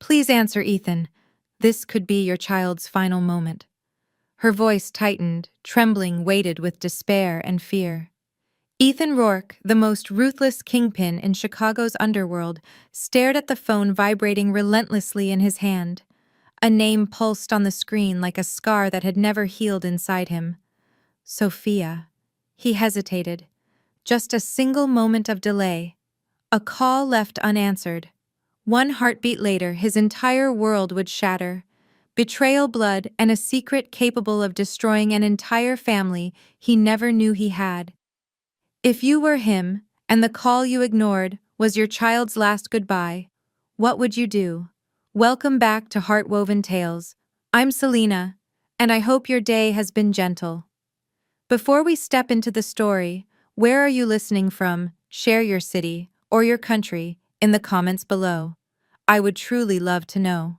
Please answer, Ethan. This could be your child's final moment. Her voice tightened, trembling, weighted with despair and fear. Ethan Rourke, the most ruthless kingpin in Chicago's underworld, stared at the phone vibrating relentlessly in his hand. A name pulsed on the screen like a scar that had never healed inside him. Sophia. He hesitated. Just a single moment of delay. A call left unanswered. One heartbeat later, his entire world would shatter. Betrayal, blood, and a secret capable of destroying an entire family he never knew he had. If you were him, and the call you ignored was your child's last goodbye, what would you do? Welcome back to Heartwoven Tales. I'm Selena, and I hope your day has been gentle. Before we step into the story, where are you listening from? Share your city or your country in the comments below. I would truly love to know.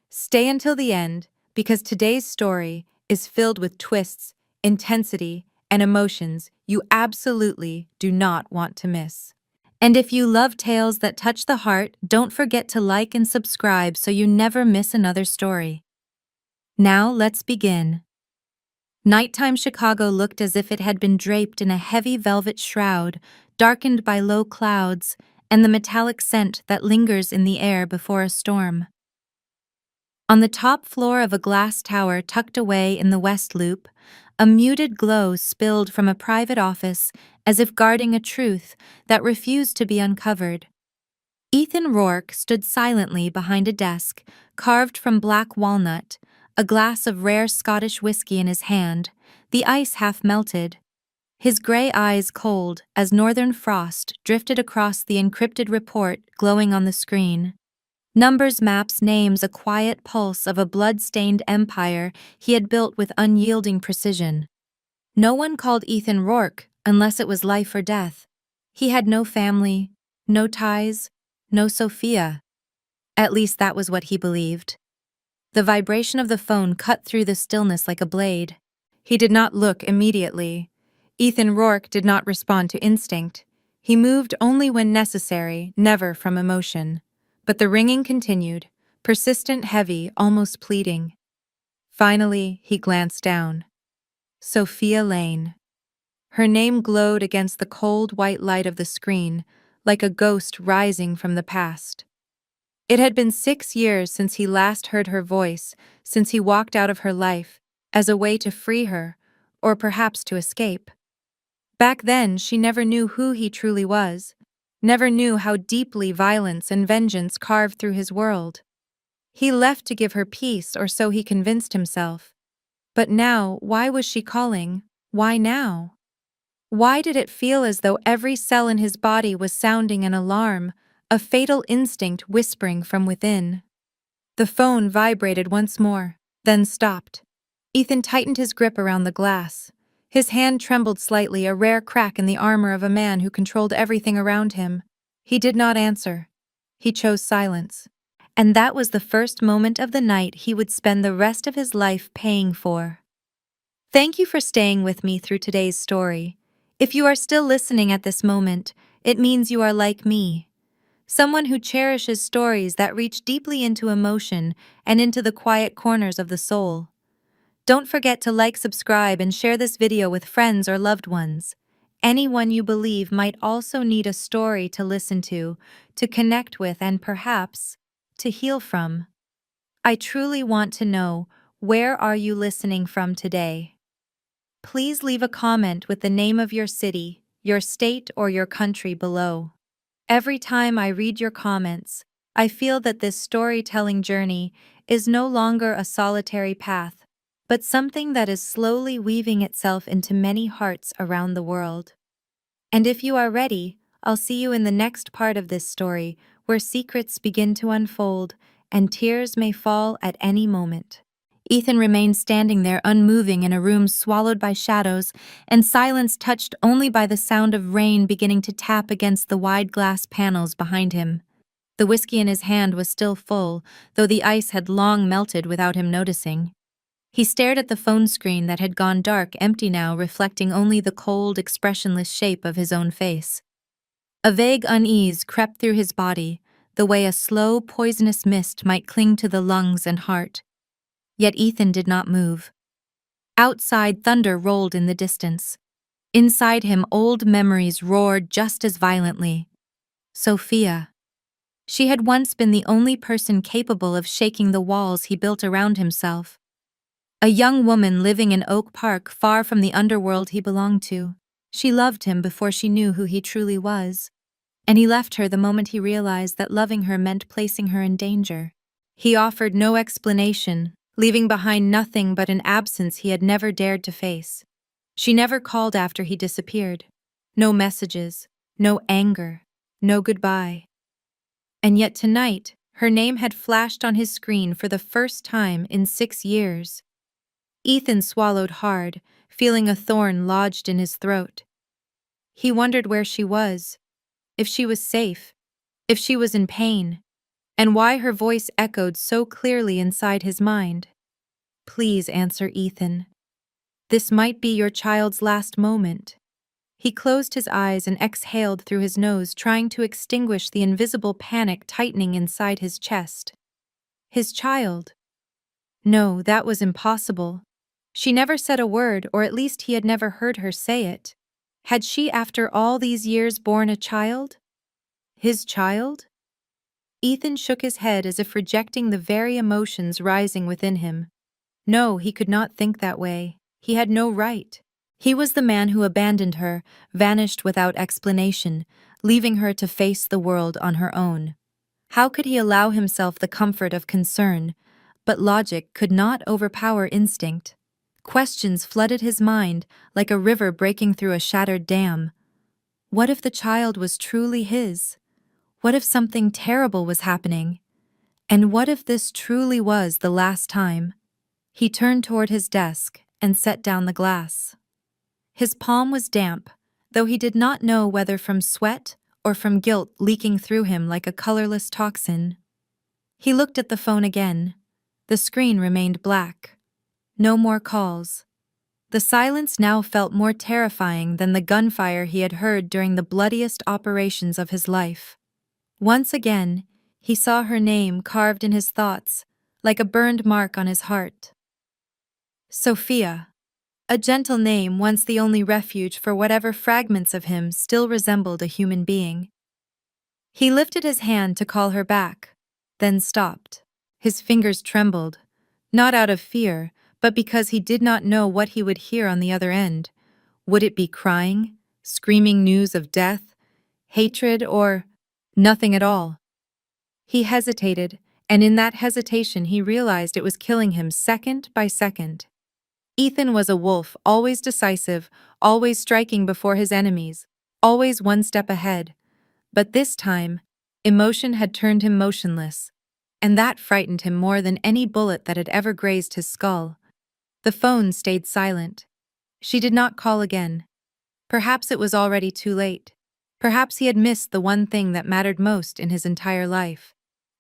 Stay until the end, because today's story is filled with twists, intensity, and emotions you absolutely do not want to miss. And if you love tales that touch the heart, don't forget to like and subscribe so you never miss another story. Now let's begin. Nighttime Chicago looked as if it had been draped in a heavy velvet shroud, darkened by low clouds and the metallic scent that lingers in the air before a storm. On the top floor of a glass tower tucked away in the West Loop, a muted glow spilled from a private office as if guarding a truth that refused to be uncovered. Ethan Rourke stood silently behind a desk carved from black walnut, a glass of rare Scottish whiskey in his hand, the ice half melted. His gray eyes cold as northern frost drifted across the encrypted report glowing on the screen. Numbers, maps, names, a quiet pulse of a blood-stained empire he had built with unyielding precision. No one called Ethan Rourke unless it was life or death. He had no family, no ties, no Sophia. At least that was what he believed. The vibration of the phone cut through the stillness like a blade. He did not look immediately. Ethan Rourke did not respond to instinct. He moved only when necessary, never from emotion. But the ringing continued, persistent, heavy, almost pleading. Finally, he glanced down. Sophia Lane. Her name glowed against the cold white light of the screen, like a ghost rising from the past. It had been 6 years since he last heard her voice, since he walked out of her life, as a way to free her, or perhaps to escape. Back then, she never knew who he truly was. Never knew how deeply violence and vengeance carved through his world. He left to give her peace, or so he convinced himself. But now, why was she calling? Why now? Why did it feel as though every cell in his body was sounding an alarm, a fatal instinct whispering from within? The phone vibrated once more, then stopped. Ethan tightened his grip around the glass. His hand trembled slightly, a rare crack in the armor of a man who controlled everything around him. He did not answer. He chose silence. And that was the first moment of the night he would spend the rest of his life paying for. Thank you for staying with me through today's story. If you are still listening at this moment, it means you are like me. Someone who cherishes stories that reach deeply into emotion and into the quiet corners of the soul. Don't forget to like, subscribe, and share this video with friends or loved ones. Anyone you believe might also need a story to listen to connect with, and perhaps to heal from. I truly want to know, where are you listening from today? Please leave a comment with the name of your city, your state, or your country below. Every time I read your comments, I feel that this storytelling journey is no longer a solitary path, but something that is slowly weaving itself into many hearts around the world. And if you are ready, I'll see you in the next part of this story, where secrets begin to unfold and tears may fall at any moment. Ethan remained standing there unmoving in a room swallowed by shadows and silence, touched only by the sound of rain beginning to tap against the wide glass panels behind him. The whiskey in his hand was still full, though the ice had long melted without him noticing. He stared at the phone screen that had gone dark, empty now, reflecting only the cold, expressionless shape of his own face. A vague unease crept through his body, the way a slow, poisonous mist might cling to the lungs and heart. Yet Ethan did not move. Outside, thunder rolled in the distance. Inside him, old memories roared just as violently. Sophia. She had once been the only person capable of shaking the walls he built around himself. A young woman living in Oak Park, far from the underworld he belonged to. She loved him before she knew who he truly was. And he left her the moment he realized that loving her meant placing her in danger. He offered no explanation, leaving behind nothing but an absence he had never dared to face. She never called after he disappeared. No messages, no anger, no goodbye. And yet tonight, her name had flashed on his screen for the first time in 6 years. Ethan swallowed hard, feeling a thorn lodged in his throat. He wondered where she was, if she was safe, if she was in pain, and why her voice echoed so clearly inside his mind. Please answer, Ethan. This might be your child's last moment. He closed his eyes and exhaled through his nose, trying to extinguish the invisible panic tightening inside his chest. His child? No, that was impossible. She never said a word, or at least he had never heard her say it. Had she, after all these years, borne a child? His child? Ethan shook his head as if rejecting the very emotions rising within him. No, he could not think that way. He had no right. He was the man who abandoned her, vanished without explanation, leaving her to face the world on her own. How could he allow himself the comfort of concern? But logic could not overpower instinct. Questions flooded his mind like a river breaking through a shattered dam. What if the child was truly his? What if something terrible was happening? And what if this truly was the last time? He turned toward his desk and set down the glass. His palm was damp, though he did not know whether from sweat or from guilt leaking through him like a colorless toxin. He looked at the phone again. The screen remained black. No more calls. The silence now felt more terrifying than the gunfire he had heard during the bloodiest operations of his life. Once again, he saw her name carved in his thoughts, like a burned mark on his heart. Sophia. A gentle name, once the only refuge for whatever fragments of him still resembled a human being. He lifted his hand to call her back, then stopped. His fingers trembled, not out of fear, but because he did not know what he would hear on the other end. Would it be crying, screaming news of death, hatred, or nothing at all? He hesitated, and in that hesitation he realized it was killing him second by second. Ethan was a wolf, always decisive, always striking before his enemies, always one step ahead. But this time, emotion had turned him motionless, and that frightened him more than any bullet that had ever grazed his skull. The phone stayed silent. She did not call again. Perhaps it was already too late. Perhaps he had missed the one thing that mattered most in his entire life.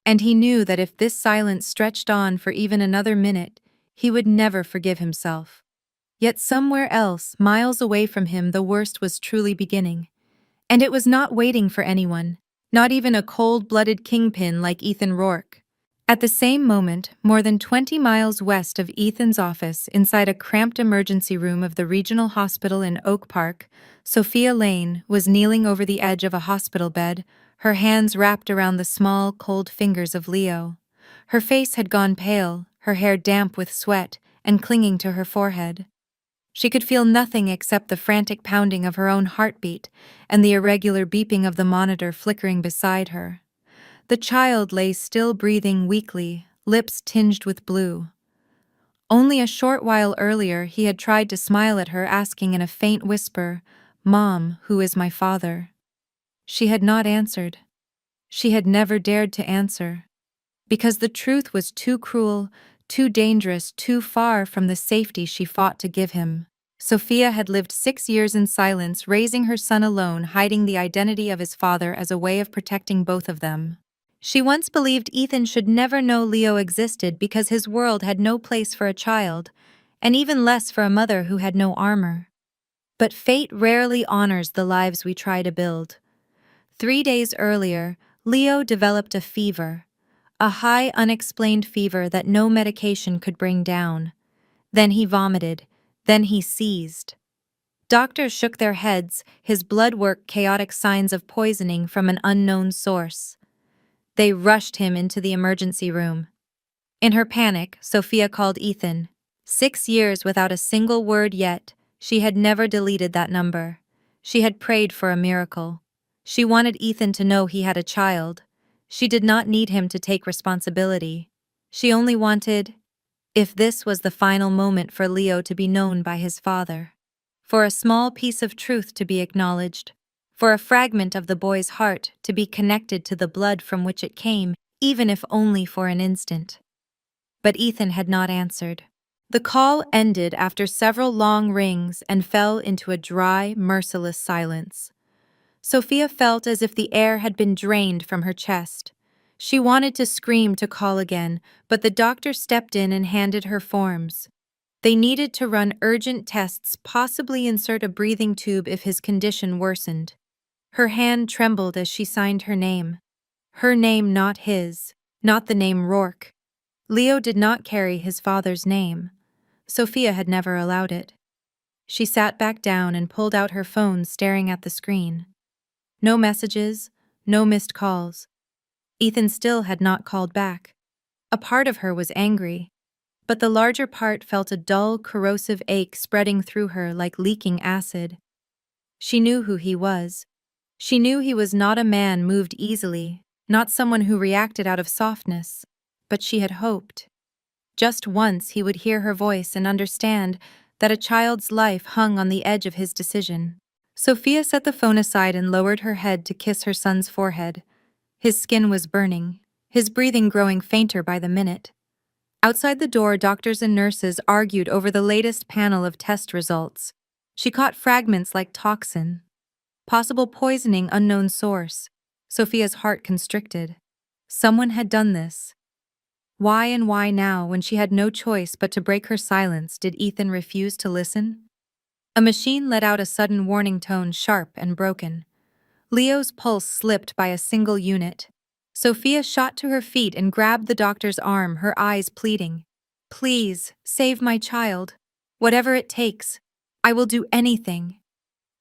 And he knew that if this silence stretched on for even another minute, he would never forgive himself. Yet somewhere else, miles away from him, the worst was truly beginning. And it was not waiting for anyone, not even a cold-blooded kingpin like Ethan Rourke. At the same moment, more than 20 miles west of Ethan's office, inside a cramped emergency room of the regional hospital in Oak Park, Sophia Lane was kneeling over the edge of a hospital bed, her hands wrapped around the small, cold fingers of Leo. Her face had gone pale, her hair damp with sweat and clinging to her forehead. She could feel nothing except the frantic pounding of her own heartbeat and the irregular beeping of the monitor flickering beside her. The child lay still, breathing weakly, lips tinged with blue. Only a short while earlier he had tried to smile at her, asking in a faint whisper, "Mom, who is my father?" She had not answered. She had never dared to answer. Because the truth was too cruel, too dangerous, too far from the safety she fought to give him. Sophia had lived 6 years in silence, raising her son alone, hiding the identity of his father as a way of protecting both of them. She once believed Ethan should never know Leo existed because his world had no place for a child, and even less for a mother who had no armor. But fate rarely honors the lives we try to build. 3 days earlier, Leo developed a fever, a high unexplained fever that no medication could bring down. Then he vomited, then he seized. Doctors shook their heads, his blood work chaotic signs of poisoning from an unknown source. They rushed him into the emergency room. In her panic, Sophia called Ethan. 6 years without a single word yet, she had never deleted that number. She had prayed for a miracle. She wanted Ethan to know he had a child. She did not need him to take responsibility. She only wanted, if this was the final moment for Leo to be known by his father, for a small piece of truth to be acknowledged, for a fragment of the boy's heart to be connected to the blood from which it came, even if only for an instant. But Ethan had not answered. The call ended after several long rings and fell into a dry, merciless silence. Sophia felt as if the air had been drained from her chest. She wanted to scream to call again, but the doctor stepped in and handed her forms. They needed to run urgent tests, possibly insert a breathing tube if his condition worsened. Her hand trembled as she signed her name. Her name, not his, not the name Rourke. Leo did not carry his father's name. Sophia had never allowed it. She sat back down and pulled out her phone, staring at the screen. No messages, no missed calls. Ethan still had not called back. A part of her was angry, but the larger part felt a dull, corrosive ache spreading through her like leaking acid. She knew who he was. She knew he was not a man moved easily, not someone who reacted out of softness, but she had hoped. Just once he would hear her voice and understand that a child's life hung on the edge of his decision. Sophia set the phone aside and lowered her head to kiss her son's forehead. His skin was burning, his breathing growing fainter by the minute. Outside the door, doctors and nurses argued over the latest panel of test results. She caught fragments like toxin. Possible poisoning, unknown source. Sophia's heart constricted. Someone had done this. Why and why now, when she had no choice but to break her silence, did Ethan refuse to listen? A machine let out a sudden warning tone, sharp and broken. Leo's pulse slipped by a single unit. Sophia shot to her feet and grabbed the doctor's arm, her eyes pleading. "Please, save my child. Whatever it takes. I will do anything."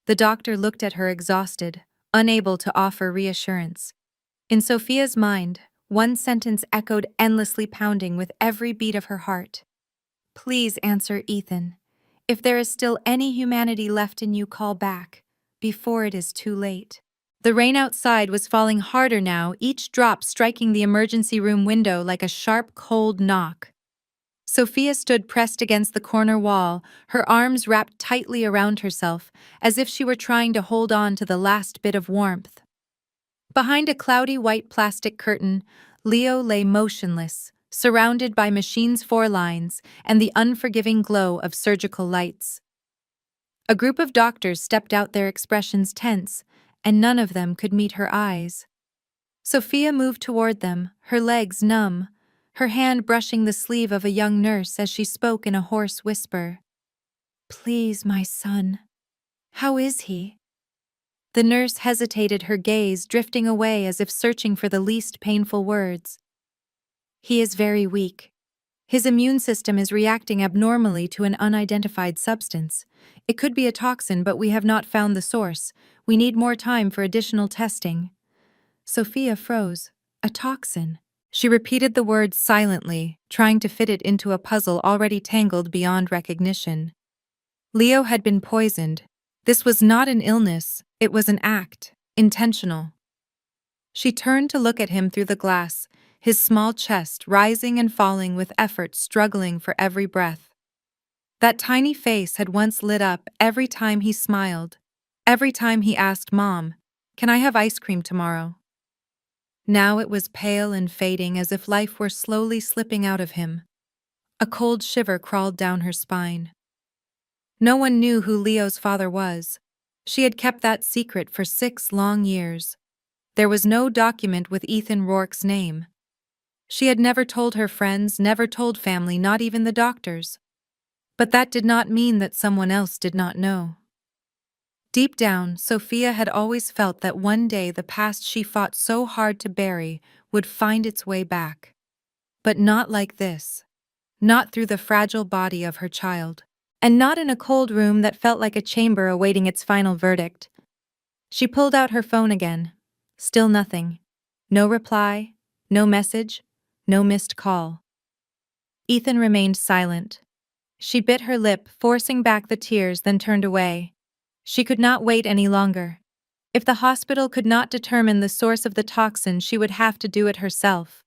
The doctor looked at her exhausted, unable to offer reassurance. In Sophia's mind, one sentence echoed endlessly, pounding with every beat of her heart. "Please answer, Ethan. If there is still any humanity left in you, call back, before it is too late." The rain outside was falling harder now, each drop striking the emergency room window like a sharp, cold knock. Sophia stood pressed against the corner wall, her arms wrapped tightly around herself, as if she were trying to hold on to the last bit of warmth. Behind a cloudy white plastic curtain, Leo lay motionless, surrounded by machines' four lines and the unforgiving glow of surgical lights. A group of doctors stepped out, their expressions tense, and none of them could meet her eyes. Sophia moved toward them, her legs numb, her hand brushing the sleeve of a young nurse as she spoke in a hoarse whisper. "Please, my son. How is he?" The nurse hesitated, her gaze drifting away as if searching for the least painful words. "He is very weak. His immune system is reacting abnormally to an unidentified substance. It could be a toxin, but we have not found the source. We need more time for additional testing." Sophia froze. A toxin. She repeated the word silently, trying to fit it into a puzzle already tangled beyond recognition. Leo had been poisoned. This was not an illness, it was an act, intentional. She turned to look at him through the glass, his small chest rising and falling with effort, struggling for every breath. That tiny face had once lit up every time he smiled, every time he asked, "Mom, can I have ice cream tomorrow?" Now it was pale and fading, as if life were slowly slipping out of him. A cold shiver crawled down her spine. No one knew who Leo's father was. She had kept that secret for 6 long years. There was no document with Ethan Rourke's name. She had never told her friends, never told family, not even the doctors. But that did not mean that someone else did not know. Deep down, Sophia had always felt that one day the past she fought so hard to bury would find its way back. But not like this. Not through the fragile body of her child. And not in a cold room that felt like a chamber awaiting its final verdict. She pulled out her phone again. Still nothing. No reply, no message, no missed call. Ethan remained silent. She bit her lip, forcing back the tears, then turned away. She could not wait any longer. If the hospital could not determine the source of the toxin, she would have to do it herself.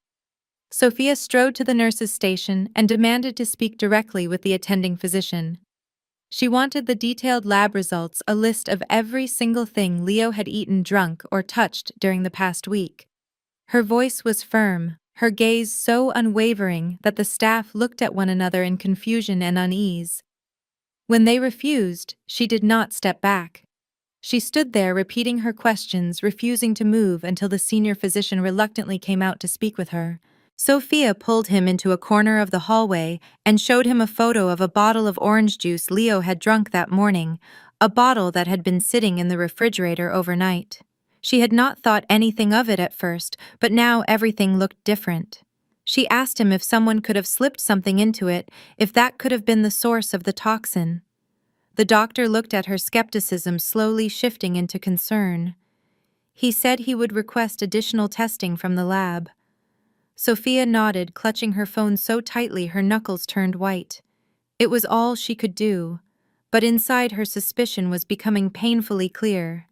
Sophia strode to the nurse's station and demanded to speak directly with the attending physician. She wanted the detailed lab results, a list of every single thing Leo had eaten, drunk, or touched during the past week. Her voice was firm, her gaze so unwavering that the staff looked at one another in confusion and unease. When they refused, she did not step back. She stood there repeating her questions, refusing to move until the senior physician reluctantly came out to speak with her. Sophia pulled him into a corner of the hallway and showed him a photo of a bottle of orange juice Leo had drunk that morning, a bottle that had been sitting in the refrigerator overnight. She had not thought anything of it at first, but now everything looked different. She asked him if someone could have slipped something into it, if that could have been the source of the toxin. The doctor looked at her, skepticism slowly shifting into concern. He said he would request additional testing from the lab. Sophia nodded, clutching her phone so tightly her knuckles turned white. It was all she could do, but inside her suspicion was becoming painfully clear.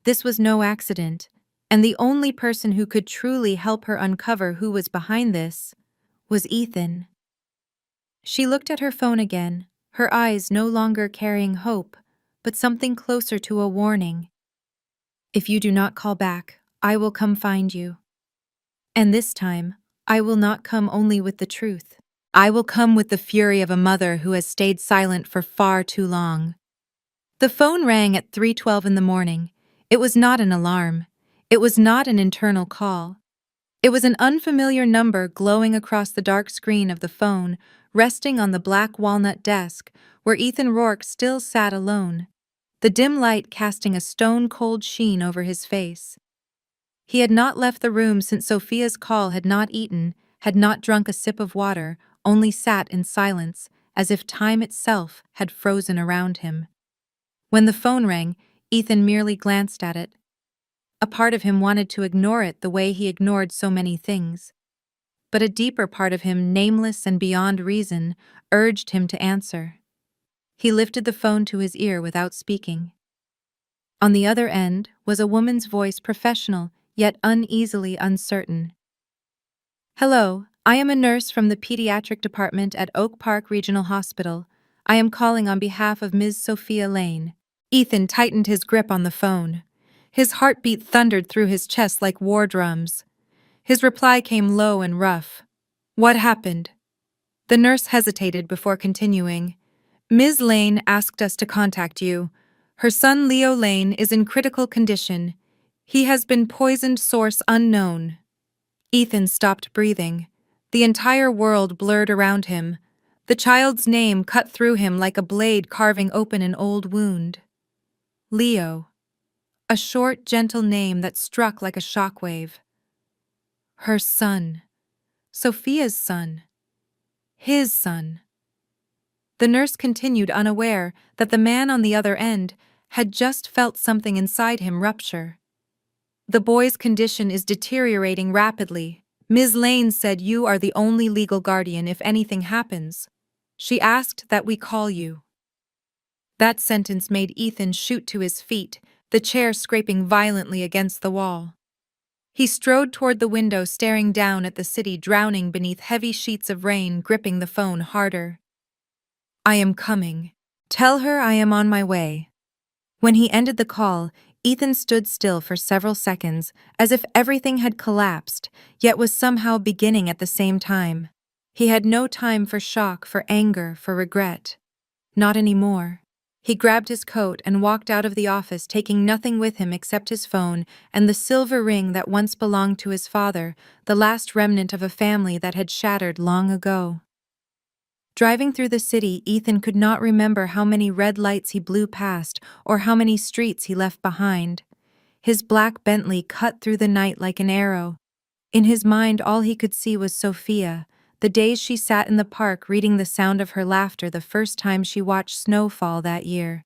This was no accident, and the only person who could truly help her uncover who was behind this was Ethan. She looked at her phone again, her eyes no longer carrying hope, but something closer to a warning. If you do not call back, I will come find you. And this time, I will not come only with the truth. I will come with the fury of a mother who has stayed silent for far too long. The phone rang at 3:12 in the morning. It was not an alarm. It was not an internal call. It was an unfamiliar number glowing across the dark screen of the phone, resting on the black walnut desk where Ethan Rourke still sat alone, the dim light casting a stone-cold sheen over his face. He had not left the room since Sophia's call, had not eaten, had not drunk a sip of water, only sat in silence, as if time itself had frozen around him. When the phone rang, Ethan merely glanced at it. A part of him wanted to ignore it the way he ignored so many things. But a deeper part of him, nameless and beyond reason, urged him to answer. He lifted the phone to his ear without speaking. On the other end was a woman's voice, professional, yet uneasily uncertain. Hello, I am a nurse from the pediatric department at Oak Park Regional Hospital. I am calling on behalf of Ms. Sophia Lane. Ethan tightened his grip on the phone. His heartbeat thundered through his chest like war drums. His reply came low and rough. What happened? The nurse hesitated before continuing. Ms. Lane asked us to contact you. Her son Leo Lane is in critical condition. He has been poisoned, source unknown. Ethan stopped breathing. The entire world blurred around him. The child's name cut through him like a blade carving open an old wound. Leo. A short, gentle name that struck like a shockwave. Her son. Sophia's son. His son. The nurse continued, unaware that the man on the other end had just felt something inside him rupture. The boy's condition is deteriorating rapidly. Ms. Lane said you are the only legal guardian if anything happens. She asked that we call you. That sentence made Ethan shoot to his feet, the chair scraping violently against the wall. He strode toward the window, staring down at the city drowning beneath heavy sheets of rain, gripping the phone harder. I am coming. Tell her I am on my way. When he ended the call, Ethan stood still for several seconds, as if everything had collapsed, yet was somehow beginning at the same time. He had no time for shock, for anger, for regret. Not anymore. He grabbed his coat and walked out of the office, taking nothing with him except his phone and the silver ring that once belonged to his father, the last remnant of a family that had shattered long ago. Driving through the city, Ethan could not remember how many red lights he blew past or how many streets he left behind. His black Bentley cut through the night like an arrow. In his mind, all he could see was Sophia, the days she sat in the park reading the sound of her laughter the first time she watched snow fall that year.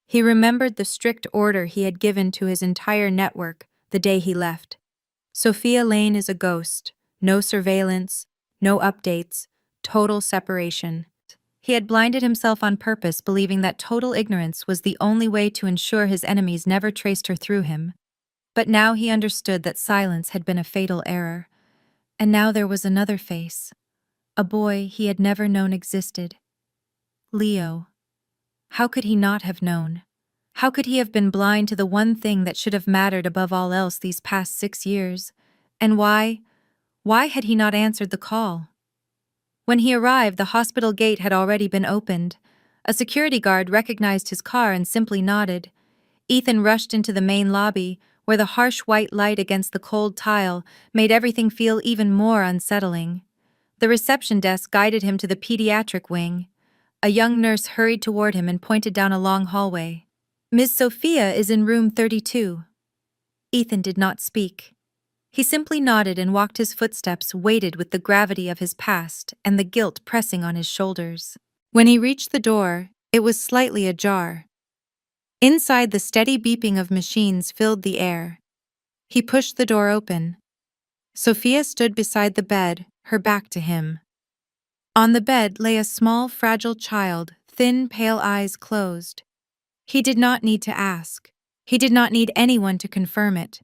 He remembered the strict order he had given to his entire network the day he left. Sophia Lane is a ghost. No surveillance, no updates, total separation. He had blinded himself on purpose, believing that total ignorance was the only way to ensure his enemies never traced her through him. But now he understood that silence had been a fatal error. And now there was another face. A boy he had never known existed. Leo. How could he not have known? How could he have been blind to the one thing that should have mattered above all else these past 6 years? And why had he not answered the call? When he arrived, the hospital gate had already been opened. A security guard recognized his car and simply nodded. Ethan rushed into the main lobby, where the harsh white light against the cold tile made everything feel even more unsettling. The reception desk guided him to the pediatric wing. A young nurse hurried toward him and pointed down a long hallway. "Miss Sophia is in room 32. Ethan did not speak. He simply nodded and walked his footsteps weighted with the gravity of his past and the guilt pressing on his shoulders. When he reached the door, it was slightly ajar. Inside, the steady beeping of machines filled the air. He pushed the door open. Sophia stood beside the bed, her back to him. On the bed lay a small, fragile child, thin, pale eyes closed. He did not need to ask. He did not need anyone to confirm it.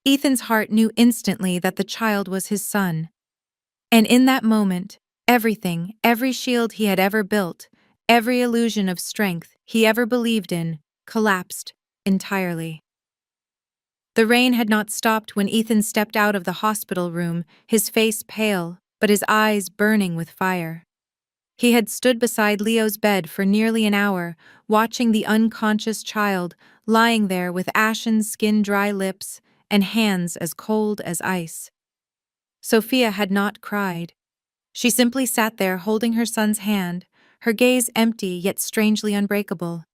Ethan's heart knew instantly that the child was his son. And in that moment, everything, every shield he had ever built, every illusion of strength he ever believed in, collapsed entirely. The rain had not stopped when Ethan stepped out of the hospital room, his face pale, but his eyes burning with fire. He had stood beside Leo's bed for nearly an hour, watching the unconscious child lying there with ashen skin-dry lips and hands as cold as ice. Sophia had not cried. She simply sat there holding her son's hand, her gaze empty yet strangely unbreakable.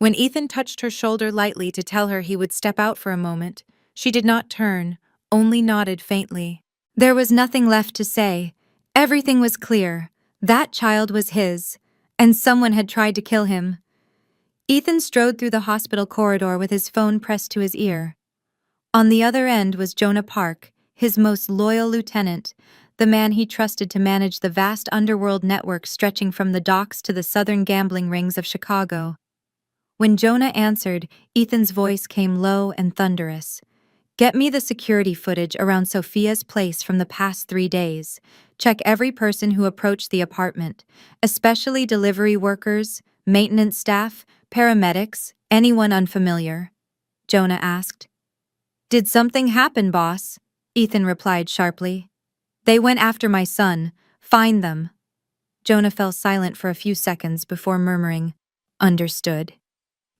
When Ethan touched her shoulder lightly to tell her he would step out for a moment, she did not turn, only nodded faintly. There was nothing left to say. Everything was clear. That child was his, and someone had tried to kill him. Ethan strode through the hospital corridor with his phone pressed to his ear. On the other end was Jonah Park, his most loyal lieutenant, the man he trusted to manage the vast underworld network stretching from the docks to the southern gambling rings of Chicago. When Jonah answered, Ethan's voice came low and thunderous. "Get me the security footage around Sophia's place from the past 3 days. Check every person who approached the apartment, especially delivery workers, maintenance staff, paramedics, anyone unfamiliar," Jonah asked. "Did something happen, boss?" Ethan replied sharply. "They went after my son. Find them." Jonah fell silent for a few seconds before murmuring, "Understood."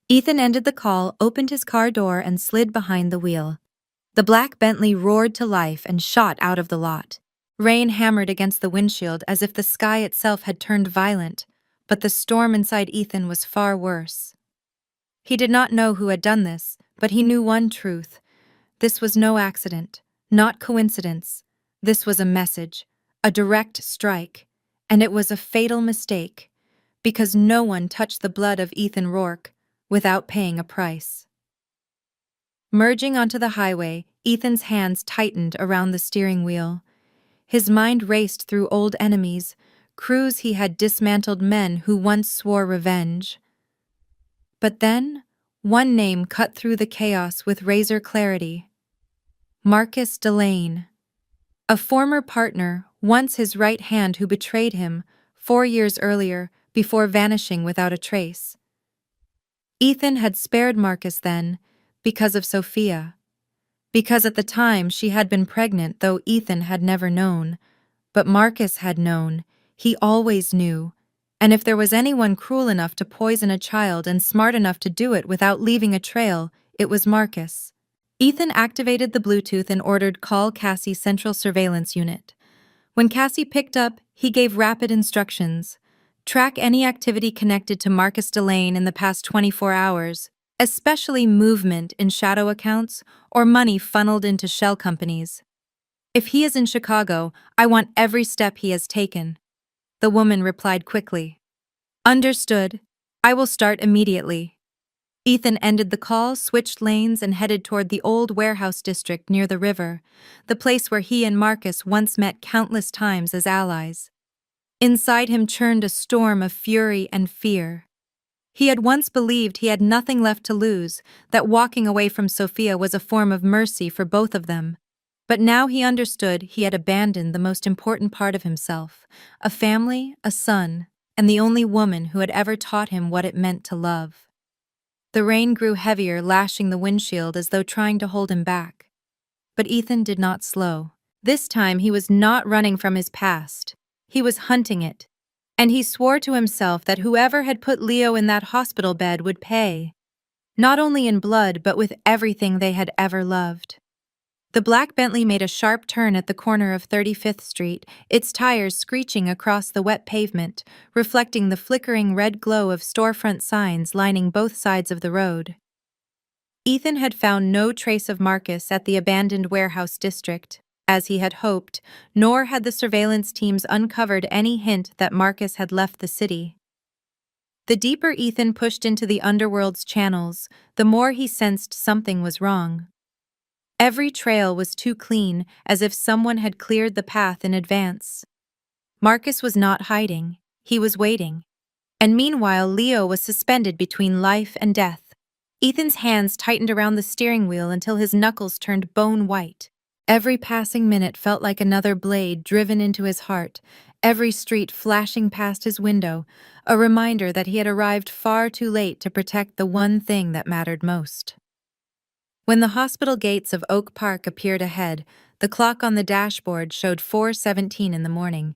Ethan ended the call, opened his car door, and slid behind the wheel. The black Bentley roared to life and shot out of the lot. Rain hammered against the windshield as if the sky itself had turned violent, but the storm inside Ethan was far worse. He did not know who had done this, but he knew one truth. This was no accident, not coincidence. This was a message, a direct strike, and it was a fatal mistake, because no one touched the blood of Ethan Rourke without paying a price. Merging onto the highway, Ethan's hands tightened around the steering wheel. His mind raced through old enemies, crews he had dismantled, men who once swore revenge. But then, one name cut through the chaos with razor clarity. Marcus Delane. A former partner, once his right hand, who betrayed him 4 years earlier before vanishing without a trace. Ethan had spared Marcus then because of Sophia. Because at the time she had been pregnant, though Ethan had never known. But Marcus had known. He always knew. And if there was anyone cruel enough to poison a child and smart enough to do it without leaving a trail, it was Marcus. Ethan activated the Bluetooth and ordered "Call Cassie Central Surveillance Unit." When Cassie picked up, he gave rapid instructions. Track any activity connected to Marcus Delane in the past 24 hours, especially movement in shadow accounts or money funneled into shell companies. If he is in Chicago, I want every step he has taken. The woman replied quickly. Understood. I will start immediately. Ethan ended the call, switched lanes, and headed toward the old warehouse district near the river, the place where he and Marcus once met countless times as allies. Inside him churned a storm of fury and fear. He had once believed he had nothing left to lose, that walking away from Sophia was a form of mercy for both of them. But now he understood he had abandoned the most important part of himself, a family, a son, and the only woman who had ever taught him what it meant to love. The rain grew heavier, lashing the windshield as though trying to hold him back. But Ethan did not slow. This time he was not running from his past. He was hunting it. And he swore to himself that whoever had put Leo in that hospital bed would pay. Not only in blood, but with everything they had ever loved. The black Bentley made a sharp turn at the corner of 35th Street, its tires screeching across the wet pavement, reflecting the flickering red glow of storefront signs lining both sides of the road. Ethan had found no trace of Marcus at the abandoned warehouse district, as he had hoped, nor had the surveillance teams uncovered any hint that Marcus had left the city. The deeper Ethan pushed into the underworld's channels, the more he sensed something was wrong. Every trail was too clean, as if someone had cleared the path in advance. Marcus was not hiding, he was waiting. And meanwhile, Leo was suspended between life and death. Ethan's hands tightened around the steering wheel until his knuckles turned bone white. Every passing minute felt like another blade driven into his heart, every street flashing past his window, a reminder that he had arrived far too late to protect the one thing that mattered most. When the hospital gates of Oak Park appeared ahead, the clock on the dashboard showed 4:17 in the morning.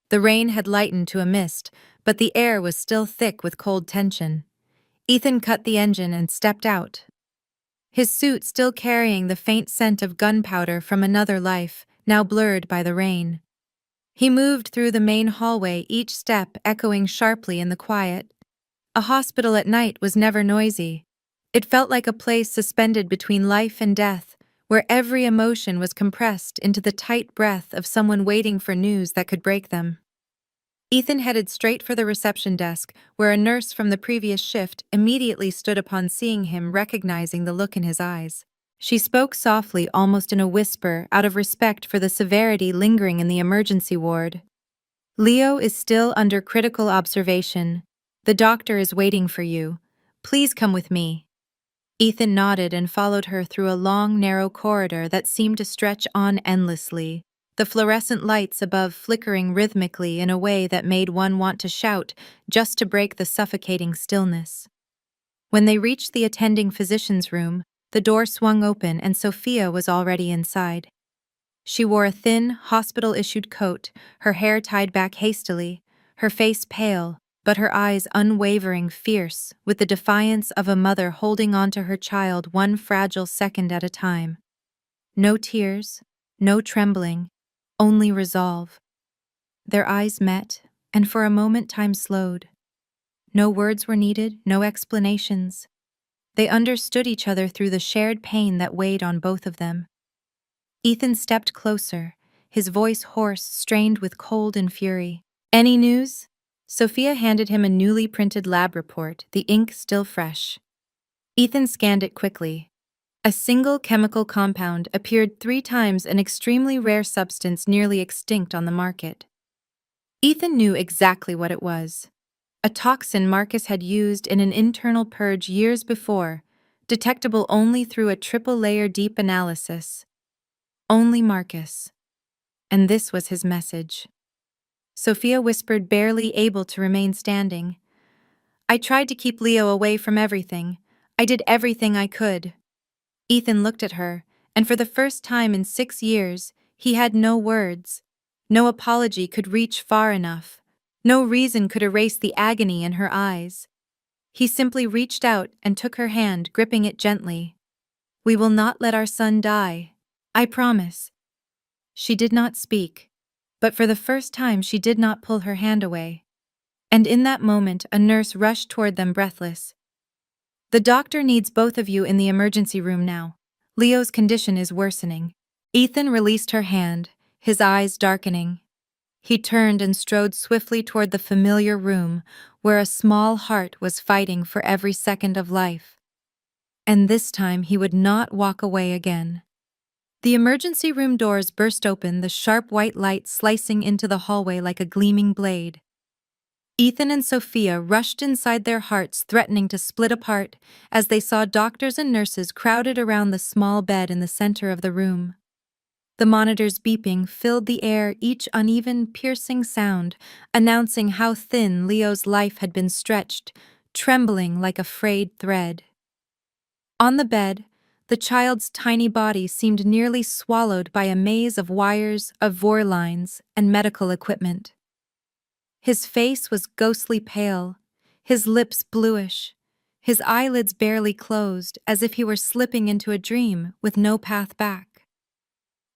The rain had lightened to a mist, but the air was still thick with cold tension. Ethan cut the engine and stepped out. His suit still carrying the faint scent of gunpowder from another life, now blurred by the rain. He moved through the main hallway, each step echoing sharply in the quiet. A hospital at night was never noisy. It felt like a place suspended between life and death, where every emotion was compressed into the tight breath of someone waiting for news that could break them. Ethan headed straight for the reception desk, where a nurse from the previous shift immediately stood upon seeing him, recognizing the look in his eyes. She spoke softly, almost in a whisper, out of respect for the severity lingering in the emergency ward. Leo is still under critical observation. The doctor is waiting for you. Please come with me. Ethan nodded and followed her through a long, narrow corridor that seemed to stretch on endlessly, the fluorescent lights above flickering rhythmically in a way that made one want to shout just to break the suffocating stillness. When they reached the attending physician's room, the door swung open and Sophia was already inside. She wore a thin, hospital-issued coat, her hair tied back hastily, her face pale, but her eyes unwavering, fierce, with the defiance of a mother holding on to her child one fragile second at a time. No tears, no trembling, only resolve. Their eyes met, and for a moment time slowed. No words were needed, no explanations. They understood each other through the shared pain that weighed on both of them. Ethan stepped closer, his voice hoarse, strained with cold and fury. Any news? Sophia handed him a newly printed lab report, the ink still fresh. Ethan scanned it quickly. A single chemical compound appeared 3 times an extremely rare substance nearly extinct on the market. Ethan knew exactly what it was. A toxin Marcus had used in an internal purge years before, detectable only through a triple-layer deep analysis. Only Marcus. And this was his message. Sophia whispered, barely able to remain standing. I tried to keep Leo away from everything. I did everything I could. Ethan looked at her, and for the first time in 6 years, he had no words. No apology could reach far enough. No reason could erase the agony in her eyes. He simply reached out and took her hand, gripping it gently. We will not let our son die. I promise. She did not speak, but for the first time she did not pull her hand away. And in that moment, a nurse rushed toward them breathless. "The doctor needs both of you in the emergency room now. Leo's condition is worsening." Ethan released her hand, his eyes darkening. He turned and strode swiftly toward the familiar room where a small heart was fighting for every second of life. And this time he would not walk away again. The emergency room doors burst open, the sharp white light slicing into the hallway like a gleaming blade. Ethan and Sophia rushed inside, their hearts threatening to split apart as they saw doctors and nurses crowded around the small bed in the center of the room. The monitors beeping filled the air, each uneven, piercing sound, announcing how thin Leo's life had been stretched, trembling like a frayed thread. On the bed, the child's tiny body seemed nearly swallowed by a maze of wires, of vor lines, and medical equipment. His face was ghostly pale, his lips bluish, his eyelids barely closed, as if he were slipping into a dream with no path back.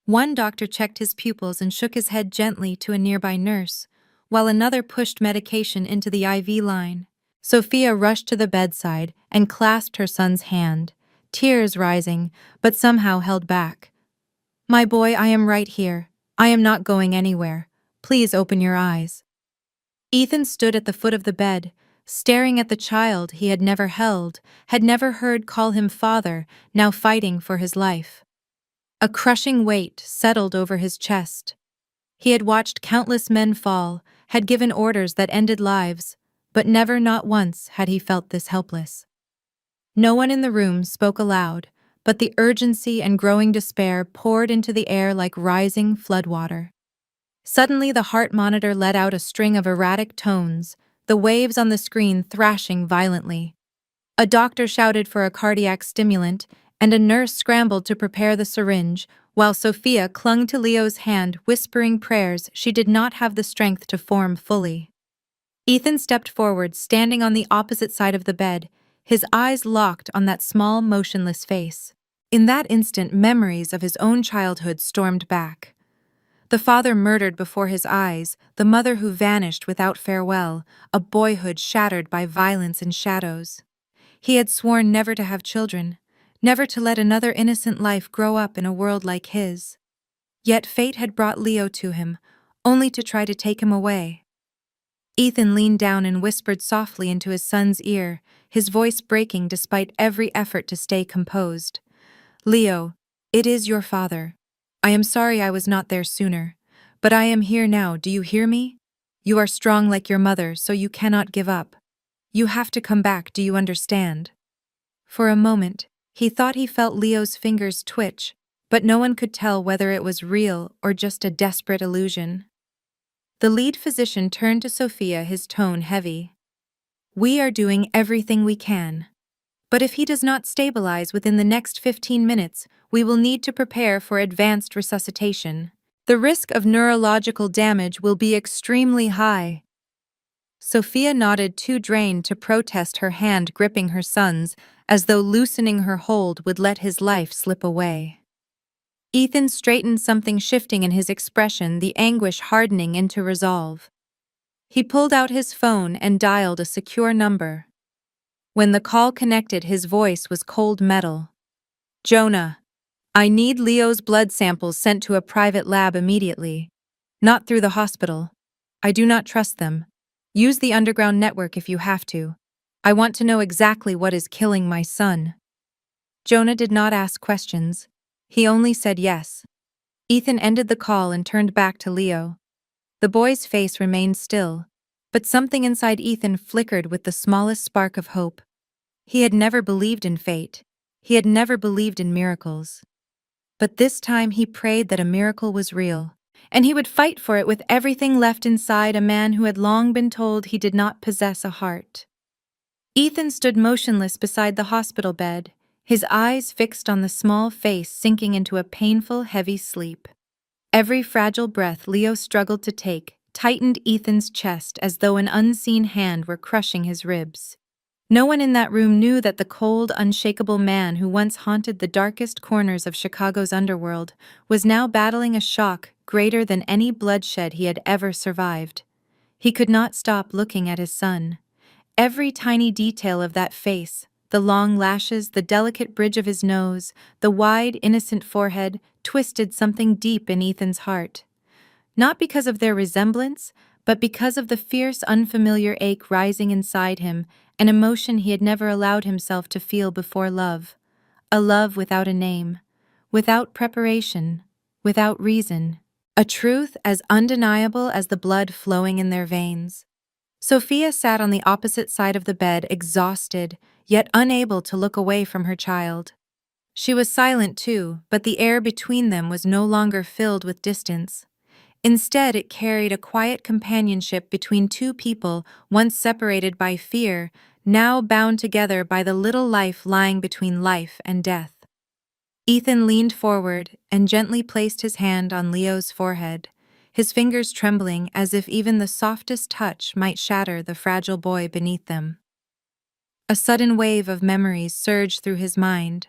One doctor checked his pupils and shook his head gently to a nearby nurse, while another pushed medication into the IV line. Sophia rushed to the bedside and clasped her son's hand, tears rising, but somehow held back. "My boy, I am right here. I am not going anywhere. Please open your eyes." Ethan stood at the foot of the bed, staring at the child he had never held, had never heard call him father, now fighting for his life. A crushing weight settled over his chest. He had watched countless men fall, had given orders that ended lives, but never, not once, had he felt this helpless. No one in the room spoke aloud, but the urgency and growing despair poured into the air like rising floodwater. Suddenly, the heart monitor let out a string of erratic tones, the waves on the screen thrashing violently. A doctor shouted for a cardiac stimulant, and a nurse scrambled to prepare the syringe, while Sophia clung to Leo's hand, whispering prayers she did not have the strength to form fully. Ethan stepped forward, standing on the opposite side of the bed, his eyes locked on that small, motionless face. In that instant, memories of his own childhood stormed back. The father murdered before his eyes, the mother who vanished without farewell, a boyhood shattered by violence and shadows. He had sworn never to have children, never to let another innocent life grow up in a world like his. Yet fate had brought Leo to him, only to try to take him away. Ethan leaned down and whispered softly into his son's ear, his voice breaking despite every effort to stay composed. "Leo, it is your father. I am sorry I was not there sooner, but I am here now, do you hear me? You are strong like your mother, so you cannot give up. You have to come back, do you understand?" For a moment, he thought he felt Leo's fingers twitch, but no one could tell whether it was real or just a desperate illusion. The lead physician turned to Sophia, his tone heavy. "We are doing everything we can. But if he does not stabilize within the next 15 minutes, we will need to prepare for advanced resuscitation. The risk of neurological damage will be extremely high." Sophia nodded, too drained to protest, her hand gripping her son's, as though loosening her hold would let his life slip away. Ethan straightened, something shifting in his expression, the anguish hardening into resolve. He pulled out his phone and dialed a secure number. When the call connected, his voice was cold metal. "Jonah, I need Leo's blood samples sent to a private lab immediately. Not through the hospital. I do not trust them. Use the underground network if you have to. I want to know exactly what is killing my son." Jonah did not ask questions. He only said yes. Ethan ended the call and turned back to Leo. The boy's face remained still, but something inside Ethan flickered with the smallest spark of hope. He had never believed in fate. He had never believed in miracles. But this time he prayed that a miracle was real, and he would fight for it with everything left inside, a man who had long been told he did not possess a heart. Ethan stood motionless beside the hospital bed, his eyes fixed on the small face sinking into a painful, heavy sleep. Every fragile breath Leo struggled to take tightened Ethan's chest as though an unseen hand were crushing his ribs. No one in that room knew that the cold, unshakable man who once haunted the darkest corners of Chicago's underworld was now battling a shock greater than any bloodshed he had ever survived. He could not stop looking at his son. Every tiny detail of that face, the long lashes, the delicate bridge of his nose, the wide, innocent forehead, twisted something deep in Ethan's heart. Not because of their resemblance, but because of the fierce, unfamiliar ache rising inside him, an emotion he had never allowed himself to feel before love. A love without a name, without preparation, without reason. A truth as undeniable as the blood flowing in their veins. Sophia sat on the opposite side of the bed, exhausted, yet unable to look away from her child. She was silent too, but the air between them was no longer filled with distance. Instead, it carried a quiet companionship between two people once separated by fear, now bound together by the little life lying between life and death. Ethan leaned forward and gently placed his hand on Leo's forehead, his fingers trembling as if even the softest touch might shatter the fragile boy beneath them. A sudden wave of memories surged through his mind,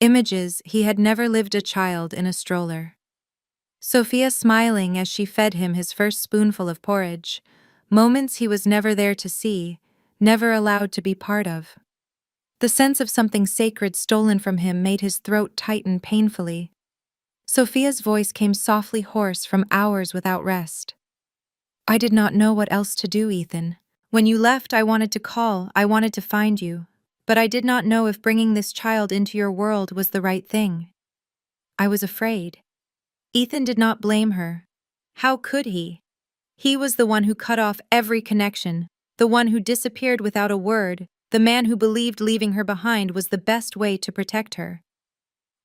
images he had never lived a child in a stroller. Sophia smiling as she fed him his first spoonful of porridge, moments he was never there to see, never allowed to be part of. The sense of something sacred stolen from him made his throat tighten painfully. Sophia's voice came softly hoarse from hours without rest. "I did not know what else to do, Ethan. When you left, I wanted to call, I wanted to find you. But I did not know if bringing this child into your world was the right thing. I was afraid." Ethan did not blame her. How could he? He was the one who cut off every connection, the one who disappeared without a word, the man who believed leaving her behind was the best way to protect her.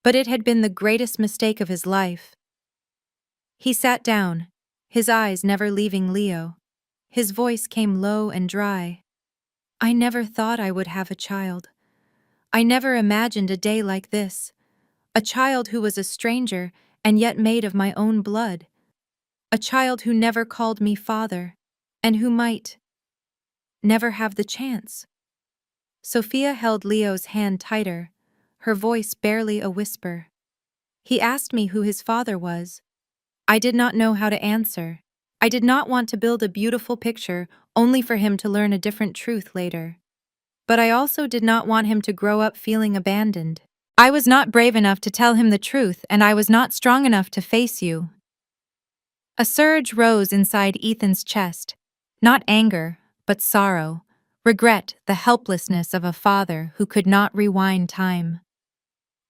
But it had been the greatest mistake of his life. He sat down, his eyes never leaving Leo. His voice came low and dry. "I never thought I would have a child. I never imagined a day like this. A child who was a stranger and yet made of my own blood. A child who never called me father, and who might never have the chance." Sophia held Leo's hand tighter, her voice barely a whisper. "He asked me who his father was. I did not know how to answer. I did not want to build a beautiful picture only for him to learn a different truth later. But I also did not want him to grow up feeling abandoned. I was not brave enough to tell him the truth, and I was not strong enough to face you." A surge rose inside Ethan's chest, not anger, but sorrow, regret, the helplessness of a father who could not rewind time.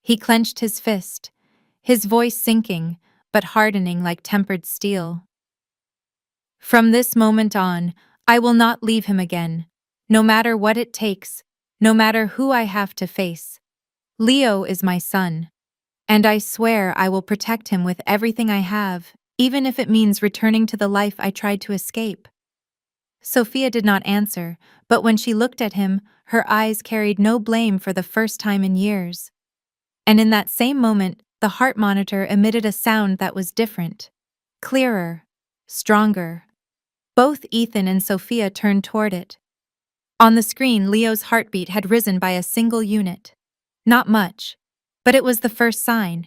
He clenched his fist, his voice sinking, but hardening like tempered steel. "From this moment on, I will not leave him again, no matter what it takes, no matter who I have to face. Leo is my son, and I swear I will protect him with everything I have, even if it means returning to the life I tried to escape." Sophia did not answer, but when she looked at him, her eyes carried no blame for the first time in years. And in that same moment, the heart monitor emitted a sound that was different, clearer, stronger. Both Ethan and Sophia turned toward it. On the screen, Leo's heartbeat had risen by a single unit. Not much, but it was the first sign.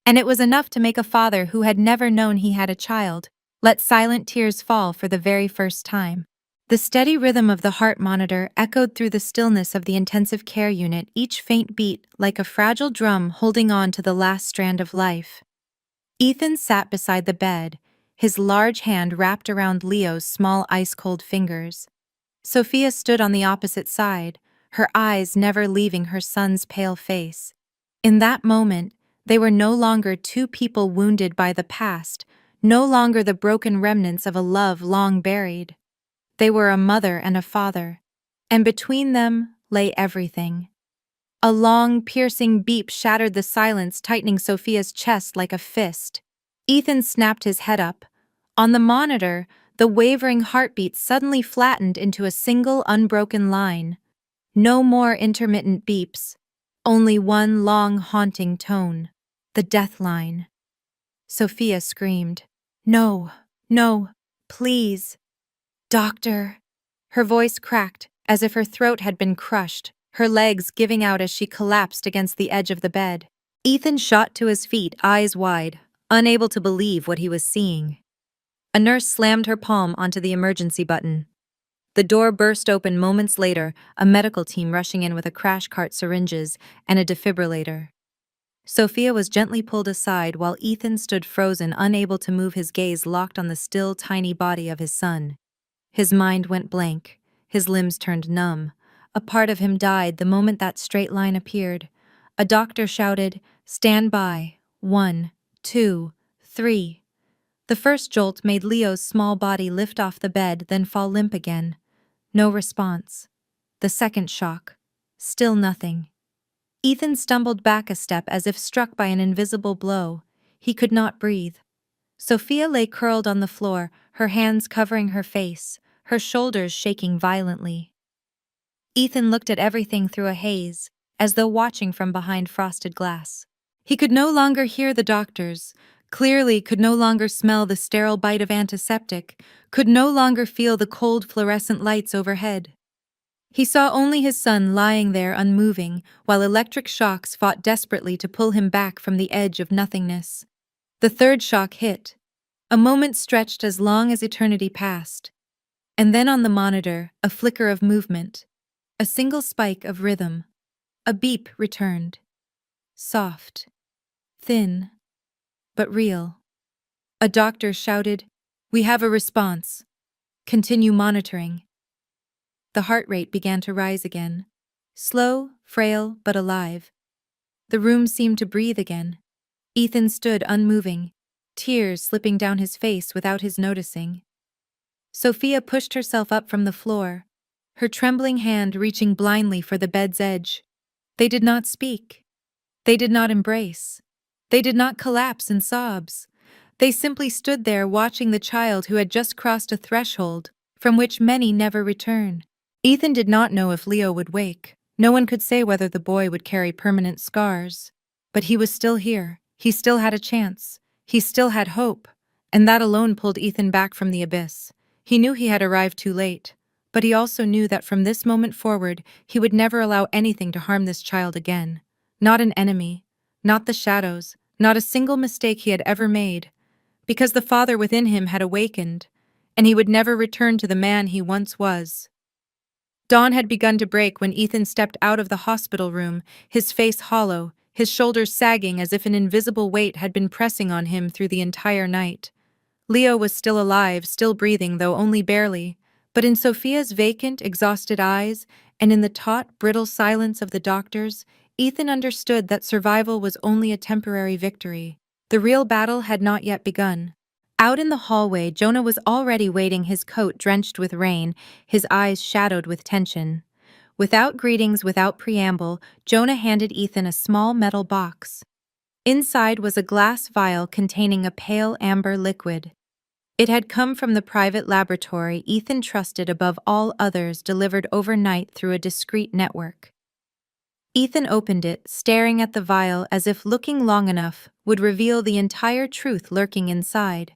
And it was enough to make a father who had never known he had a child let silent tears fall for the very first time. The steady rhythm of the heart monitor echoed through the stillness of the intensive care unit, each faint beat like a fragile drum holding on to the last strand of life. Ethan sat beside the bed, his large hand wrapped around Leo's small ice-cold fingers. Sophia stood on the opposite side, her eyes never leaving her son's pale face. In that moment, they were no longer two people wounded by the past, no longer the broken remnants of a love long buried. They were a mother and a father, and between them lay everything. A long, piercing beep shattered the silence, tightening Sophia's chest like a fist. Ethan snapped his head up. On the monitor, the wavering heartbeat suddenly flattened into a single unbroken line. No more intermittent beeps, only one long, haunting tone. The death line. Sophia screamed, "No, no, please. Doctor." Her voice cracked, as if her throat had been crushed, her legs giving out as she collapsed against the edge of the bed. Ethan shot to his feet, eyes wide, unable to believe what he was seeing. A nurse slammed her palm onto the emergency button. The door burst open moments later, a medical team rushing in with a crash cart, syringes, and a defibrillator. Sophia was gently pulled aside while Ethan stood frozen, unable to move, his gaze locked on the still, tiny body of his son. His mind went blank. His limbs turned numb. A part of him died the moment that straight line appeared. A doctor shouted, "Stand by. 1, 2, 3." The first jolt made Leo's small body lift off the bed, then fall limp again. No response. The second shock. Still nothing. Ethan stumbled back a step as if struck by an invisible blow. He could not breathe. Sophia lay curled on the floor, her hands covering her face, her shoulders shaking violently. Ethan looked at everything through a haze, as though watching from behind frosted glass. He could no longer hear the doctors, clearly could no longer smell the sterile bite of antiseptic, could no longer feel the cold fluorescent lights overhead. He saw only his son lying there unmoving, while electric shocks fought desperately to pull him back from the edge of nothingness. The third shock hit. A moment stretched as long as eternity passed. And then on the monitor, a flicker of movement. A single spike of rhythm. A beep returned. Soft. Thin. But real. A doctor shouted, "We have a response. Continue monitoring." The heart rate began to rise again. Slow, frail, but alive. The room seemed to breathe again. Ethan stood unmoving, tears slipping down his face without his noticing. Sophia pushed herself up from the floor, her trembling hand reaching blindly for the bed's edge. They did not speak. They did not embrace. They did not collapse in sobs. They simply stood there watching the child who had just crossed a threshold from which many never return. Ethan did not know if Leo would wake. No one could say whether the boy would carry permanent scars. But he was still here. He still had a chance. He still had hope. And that alone pulled Ethan back from the abyss. He knew he had arrived too late. But he also knew that from this moment forward, he would never allow anything to harm this child again. Not an enemy. Not the shadows. Not a single mistake he had ever made. Because the father within him had awakened. And he would never return to the man he once was. Dawn had begun to break when Ethan stepped out of the hospital room, his face hollow, his shoulders sagging as if an invisible weight had been pressing on him through the entire night. Leo was still alive, still breathing, though only barely, but in Sophia's vacant, exhausted eyes, and in the taut, brittle silence of the doctors, Ethan understood that survival was only a temporary victory. The real battle had not yet begun. Out in the hallway, Jonah was already waiting, his coat drenched with rain, his eyes shadowed with tension. Without greetings, without preamble, Jonah handed Ethan a small metal box. Inside was a glass vial containing a pale amber liquid. It had come from the private laboratory Ethan trusted above all others, delivered overnight through a discreet network. Ethan opened it, staring at the vial as if looking long enough would reveal the entire truth lurking inside.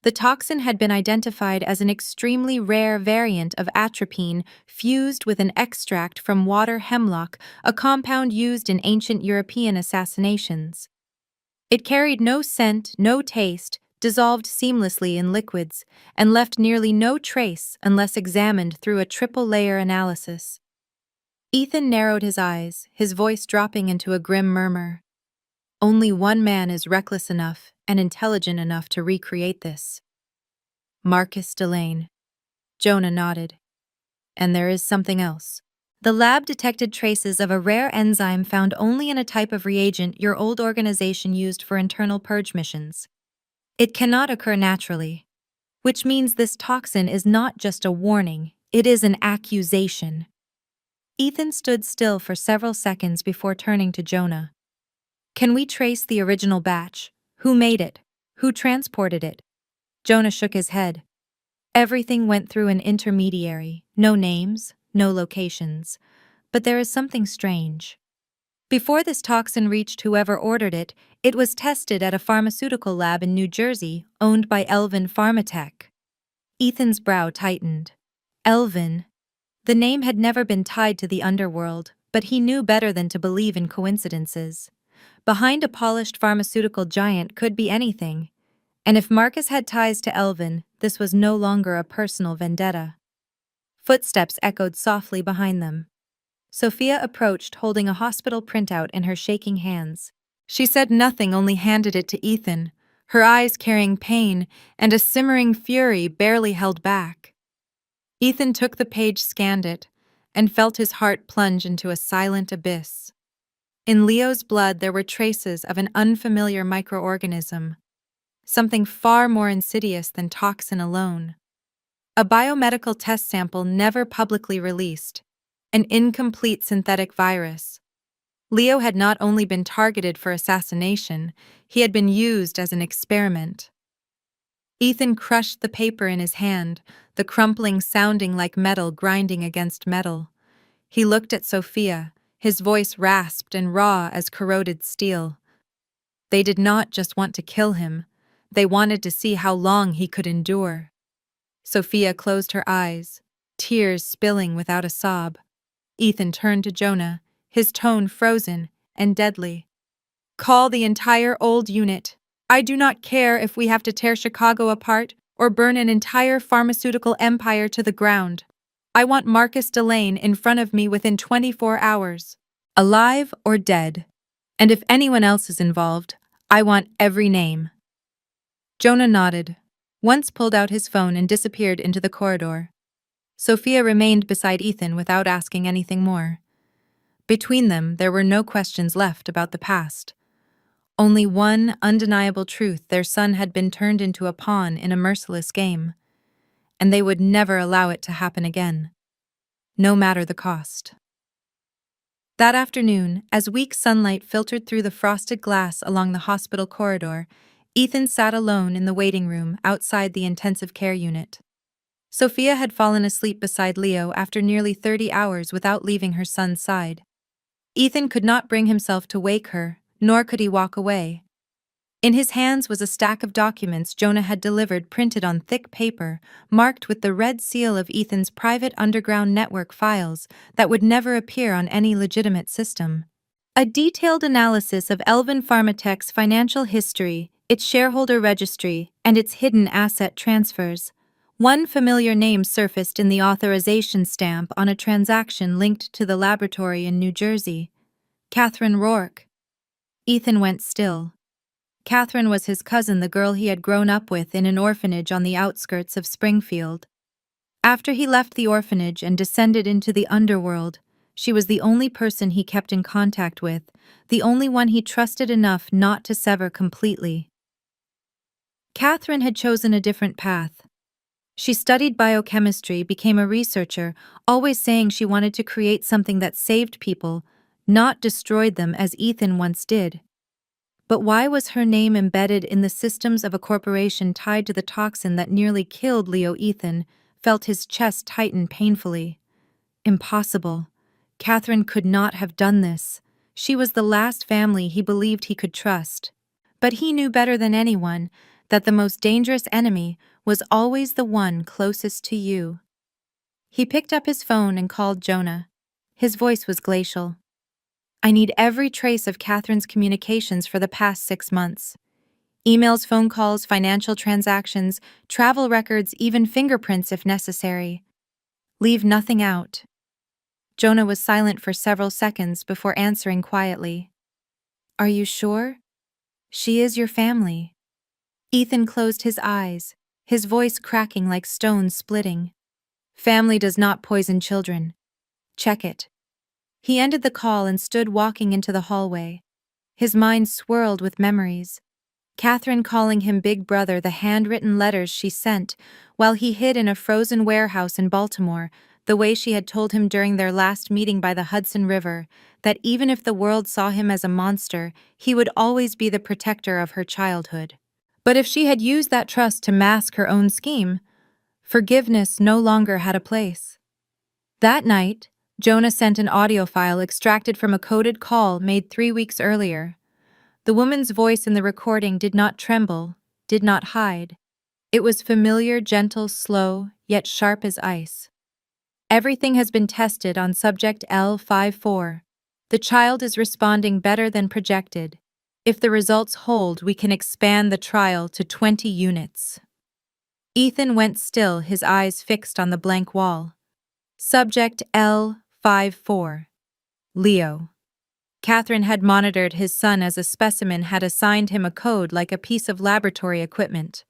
The toxin had been identified as an extremely rare variant of atropine fused with an extract from water hemlock, a compound used in ancient European assassinations. It carried no scent, no taste, dissolved seamlessly in liquids, and left nearly no trace unless examined through a triple-layer analysis. Ethan narrowed his eyes, his voice dropping into a grim murmur. Only one man is reckless enough and intelligent enough to recreate this. Marcus Delane. Jonah nodded. And there is something else. The lab detected traces of a rare enzyme found only in a type of reagent your old organization used for internal purge missions. It cannot occur naturally, which means this toxin is not just a warning, it is an accusation. Ethan stood still for several seconds before turning to Jonah. Can we trace the original batch? Who made it? Who transported it? Jonah shook his head. Everything went through an intermediary, no names, no locations. But there is something strange. Before this toxin reached whoever ordered it, it was tested at a pharmaceutical lab in New Jersey, owned by Elvin Pharmatech. Ethan's brow tightened. Elvin. The name had never been tied to the underworld, but he knew better than to believe in coincidences. Behind a polished pharmaceutical giant could be anything. And if Marcus had ties to Elvin, this was no longer a personal vendetta. Footsteps echoed softly behind them. Sophia approached holding a hospital printout in her shaking hands. She said nothing, only handed it to Ethan, her eyes carrying pain and a simmering fury barely held back. Ethan took the page, scanned it, and felt his heart plunge into a silent abyss. In Leo's blood there were traces of an unfamiliar microorganism, something far more insidious than toxin alone. A biomedical test sample never publicly released, an incomplete synthetic virus. Leo had not only been targeted for assassination, he had been used as an experiment. Ethan crushed the paper in his hand, the crumpling sounding like metal grinding against metal. He looked at Sophia, his voice rasped and raw as corroded steel. They did not just want to kill him, they wanted to see how long he could endure. Sophia closed her eyes, tears spilling without a sob. Ethan turned to Jonah, his tone frozen and deadly. Call the entire old unit. I do not care if we have to tear Chicago apart or burn an entire pharmaceutical empire to the ground. I want Marcus Delane in front of me within 24 hours. Alive or dead. And if anyone else is involved, I want every name. Jonah nodded, once pulled out his phone and disappeared into the corridor. Sophia remained beside Ethan without asking anything more. Between them, there were no questions left about the past. Only one undeniable truth: their son had been turned into a pawn in a merciless game, and they would never allow it to happen again, no matter the cost. That afternoon, as weak sunlight filtered through the frosted glass along the hospital corridor, Ethan sat alone in the waiting room outside the intensive care unit. Sophia had fallen asleep beside Leo after nearly 30 hours without leaving her son's side. Ethan could not bring himself to wake her, nor could he walk away. In his hands was a stack of documents Jonah had delivered, printed on thick paper, marked with the red seal of Ethan's private underground network files that would never appear on any legitimate system. A detailed analysis of Elvin Pharmatech's financial history, its shareholder registry, and its hidden asset transfers. One familiar name surfaced in the authorization stamp on a transaction linked to the laboratory in New Jersey. Catherine Rourke. Ethan went still. Catherine was his cousin, the girl he had grown up with in an orphanage on the outskirts of Springfield. After he left the orphanage and descended into the underworld, she was the only person he kept in contact with, the only one he trusted enough not to sever completely. Catherine had chosen a different path. She studied biochemistry, became a researcher, always saying she wanted to create something that saved people, not destroyed them as Ethan once did. But why was her name embedded in the systems of a corporation tied to the toxin that nearly killed Leo? Ethan felt his chest tighten painfully. Impossible. Catherine could not have done this. She was the last family he believed he could trust. But he knew better than anyone that the most dangerous enemy was always the one closest to you. He picked up his phone and called Jonah. His voice was glacial. I need every trace of Catherine's communications for the past 6 months. Emails, phone calls, financial transactions, travel records, even fingerprints if necessary. Leave nothing out. Jonah was silent for several seconds before answering quietly. Are you sure? She is your family. Ethan closed his eyes, his voice cracking like stones splitting. Family does not poison children. Check it. He ended the call and stood walking into the hallway. His mind swirled with memories. Catherine calling him Big Brother, the handwritten letters she sent while he hid in a frozen warehouse in Baltimore, the way she had told him during their last meeting by the Hudson River, that even if the world saw him as a monster, he would always be the protector of her childhood. But if she had used that trust to mask her own scheme, forgiveness no longer had a place. That night, Jonah sent an audio file extracted from a coded call made 3 weeks earlier. The woman's voice in the recording did not tremble, did not hide. It was familiar, gentle, slow, yet sharp as ice. Everything has been tested on subject L54. The child is responding better than projected. If the results hold, we can expand the trial to 20 units. Ethan went still, his eyes fixed on the blank wall. Subject L54. Leo. Catherine had monitored his son as a specimen, had assigned him a code like a piece of laboratory equipment.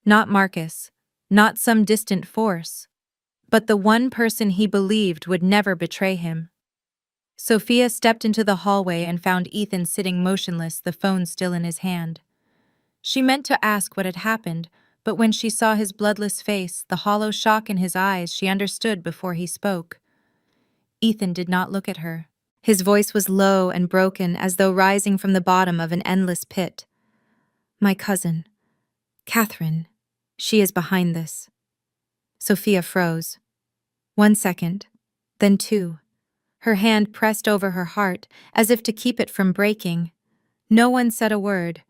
Not Marcus, not some distant force, but the one person he believed would never betray him. Sophia stepped into the hallway and found Ethan sitting motionless, the phone still in his hand. She meant to ask what had happened, but when she saw his bloodless face, the hollow shock in his eyes, she understood before he spoke. Ethan did not look at her. His voice was low and broken, as though rising from the bottom of an endless pit. My cousin, Catherine, she is behind this. Sophia froze. 1 second, then 2. Her hand pressed over her heart, as if to keep it from breaking. No one said a word,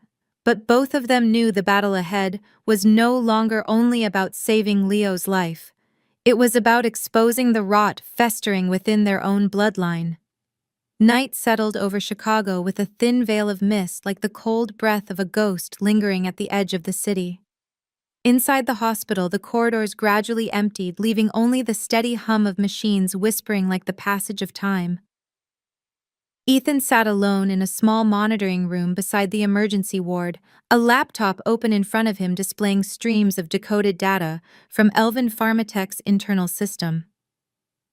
but both of them knew the battle ahead was no longer only about saving Leo's life. It was about exposing the rot festering within their own bloodline. Night settled over Chicago with a thin veil of mist, like the cold breath of a ghost lingering at the edge of the city. Inside the hospital, the corridors gradually emptied, leaving only the steady hum of machines whispering like the passage of time. Ethan sat alone in a small monitoring room beside the emergency ward, a laptop open in front of him displaying streams of decoded data from Elvin Pharmatech's internal system.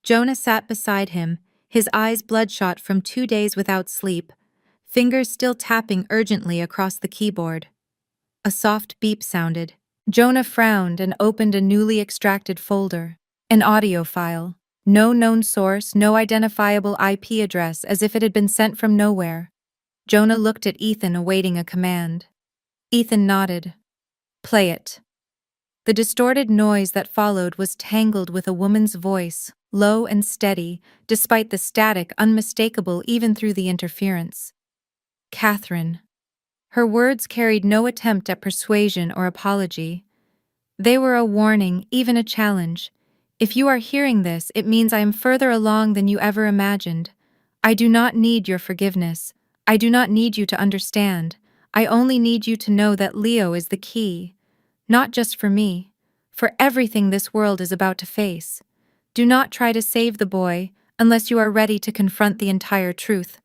Jonah sat beside him, his eyes bloodshot from 2 days without sleep, fingers still tapping urgently across the keyboard. A soft beep sounded. Jonah frowned and opened a newly extracted folder. An audio file. No known source, no identifiable IP address, as if it had been sent from nowhere. Jonah looked at Ethan, awaiting a command. Ethan nodded. Play it. The distorted noise that followed was tangled with a woman's voice, low and steady, despite the static unmistakable even through the interference. Catherine. Her words carried no attempt at persuasion or apology. They were a warning, even a challenge. If you are hearing this, it means I am further along than you ever imagined. I do not need your forgiveness. I do not need you to understand. I only need you to know that Leo is the key. Not just for me, for everything this world is about to face. Do not try to save the boy unless you are ready to confront the entire truth.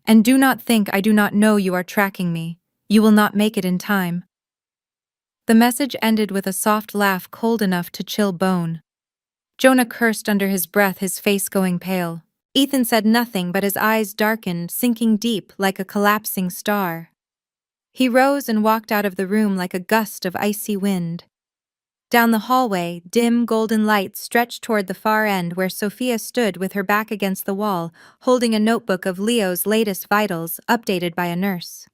And do not think I do not know you are tracking me. You will not make it in time. The message ended with a soft laugh cold enough to chill bone. Jonah cursed under his breath, his face going pale. Ethan said nothing, but his eyes darkened, sinking deep like a collapsing star. He rose and walked out of the room like a gust of icy wind. Down the hallway, dim golden light stretched toward the far end where Sophia stood with her back against the wall, holding a notebook of Leo's latest vitals, updated by a nurse.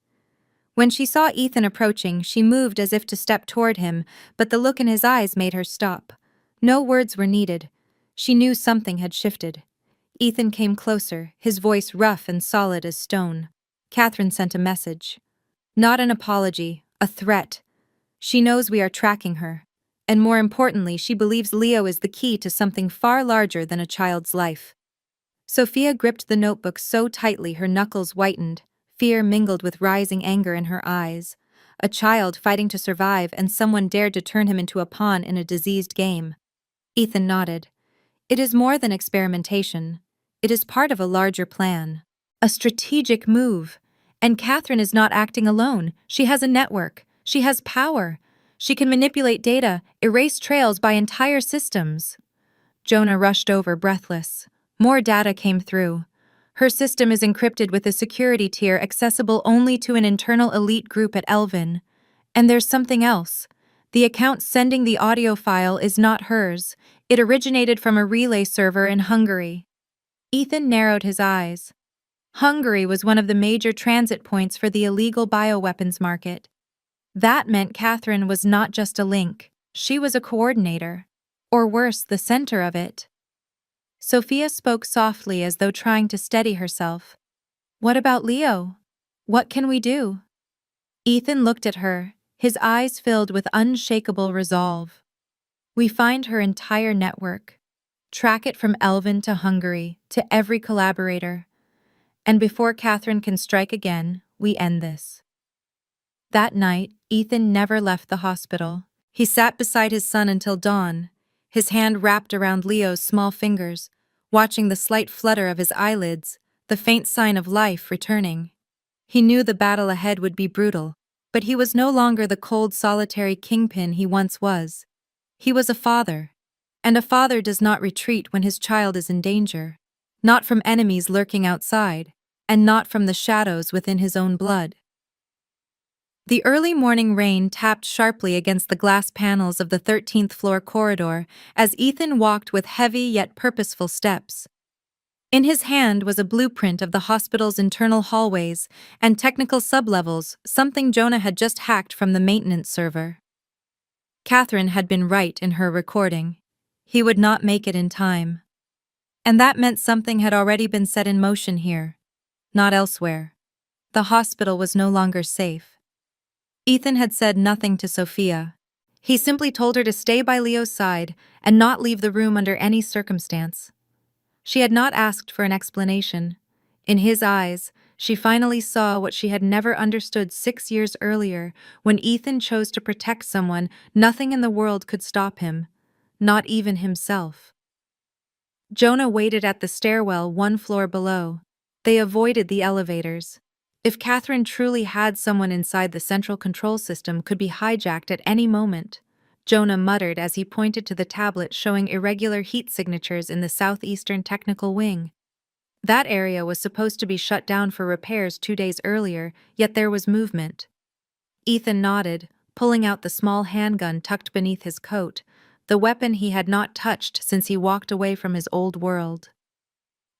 When she saw Ethan approaching, she moved as if to step toward him, but the look in his eyes made her stop. No words were needed. She knew something had shifted. Ethan came closer, his voice rough and solid as stone. Catherine sent a message. Not an apology, a threat. She knows we are tracking her. And more importantly, she believes Leo is the key to something far larger than a child's life. Sophia gripped the notebook so tightly her knuckles whitened. Fear mingled with rising anger in her eyes. A child fighting to survive, and someone dared to turn him into a pawn in a diseased game. Ethan nodded. It is more than experimentation. It is part of a larger plan. A strategic move. And Catherine is not acting alone. She has a network. She has power. She can manipulate data, erase trails by entire systems. Jonah rushed over, breathless. More data came through. Her system is encrypted with a security tier accessible only to an internal elite group at Elvin. And there's something else. The account sending the audio file is not hers. It originated from a relay server in Hungary. Ethan narrowed his eyes. Hungary was one of the major transit points for the illegal bioweapons market. That meant Catherine was not just a link. She was a coordinator. Or worse, the center of it. Sophia spoke softly as though trying to steady herself. What about Leo? What can we do? Ethan looked at her, his eyes filled with unshakable resolve. We find her entire network. Track it from Elvin to Hungary, to every collaborator. And before Catherine can strike again, we end this. That night, Ethan never left the hospital. He sat beside his son until dawn, his hand wrapped around Leo's small fingers, watching the slight flutter of his eyelids, the faint sign of life returning. He knew the battle ahead would be brutal, but he was no longer the cold, solitary kingpin he once was. He was a father, and a father does not retreat when his child is in danger, not from enemies lurking outside, and not from the shadows within his own blood. The early morning rain tapped sharply against the glass panels of the 13th floor corridor as Ethan walked with heavy yet purposeful steps. In his hand was a blueprint of the hospital's internal hallways and technical sublevels, something Jonah had just hacked from the maintenance server. Catherine had been right in her recording. He would not make it in time. And that meant something had already been set in motion here, not elsewhere. The hospital was no longer safe. Ethan had said nothing to Sophia. He simply told her to stay by Leo's side and not leave the room under any circumstance. She had not asked for an explanation. In his eyes, she finally saw what she had never understood 6 years earlier. When Ethan chose to protect someone, nothing in the world could stop him, not even himself. Jonah waited at the stairwell 1 floor below. They avoided the elevators. If Catherine truly had someone inside the central control system could be hijacked at any moment, Jonah muttered as he pointed to the tablet showing irregular heat signatures in the southeastern technical wing. That area was supposed to be shut down for repairs 2 days earlier, yet there was movement. Ethan nodded, pulling out the small handgun tucked beneath his coat, the weapon he had not touched since he walked away from his old world.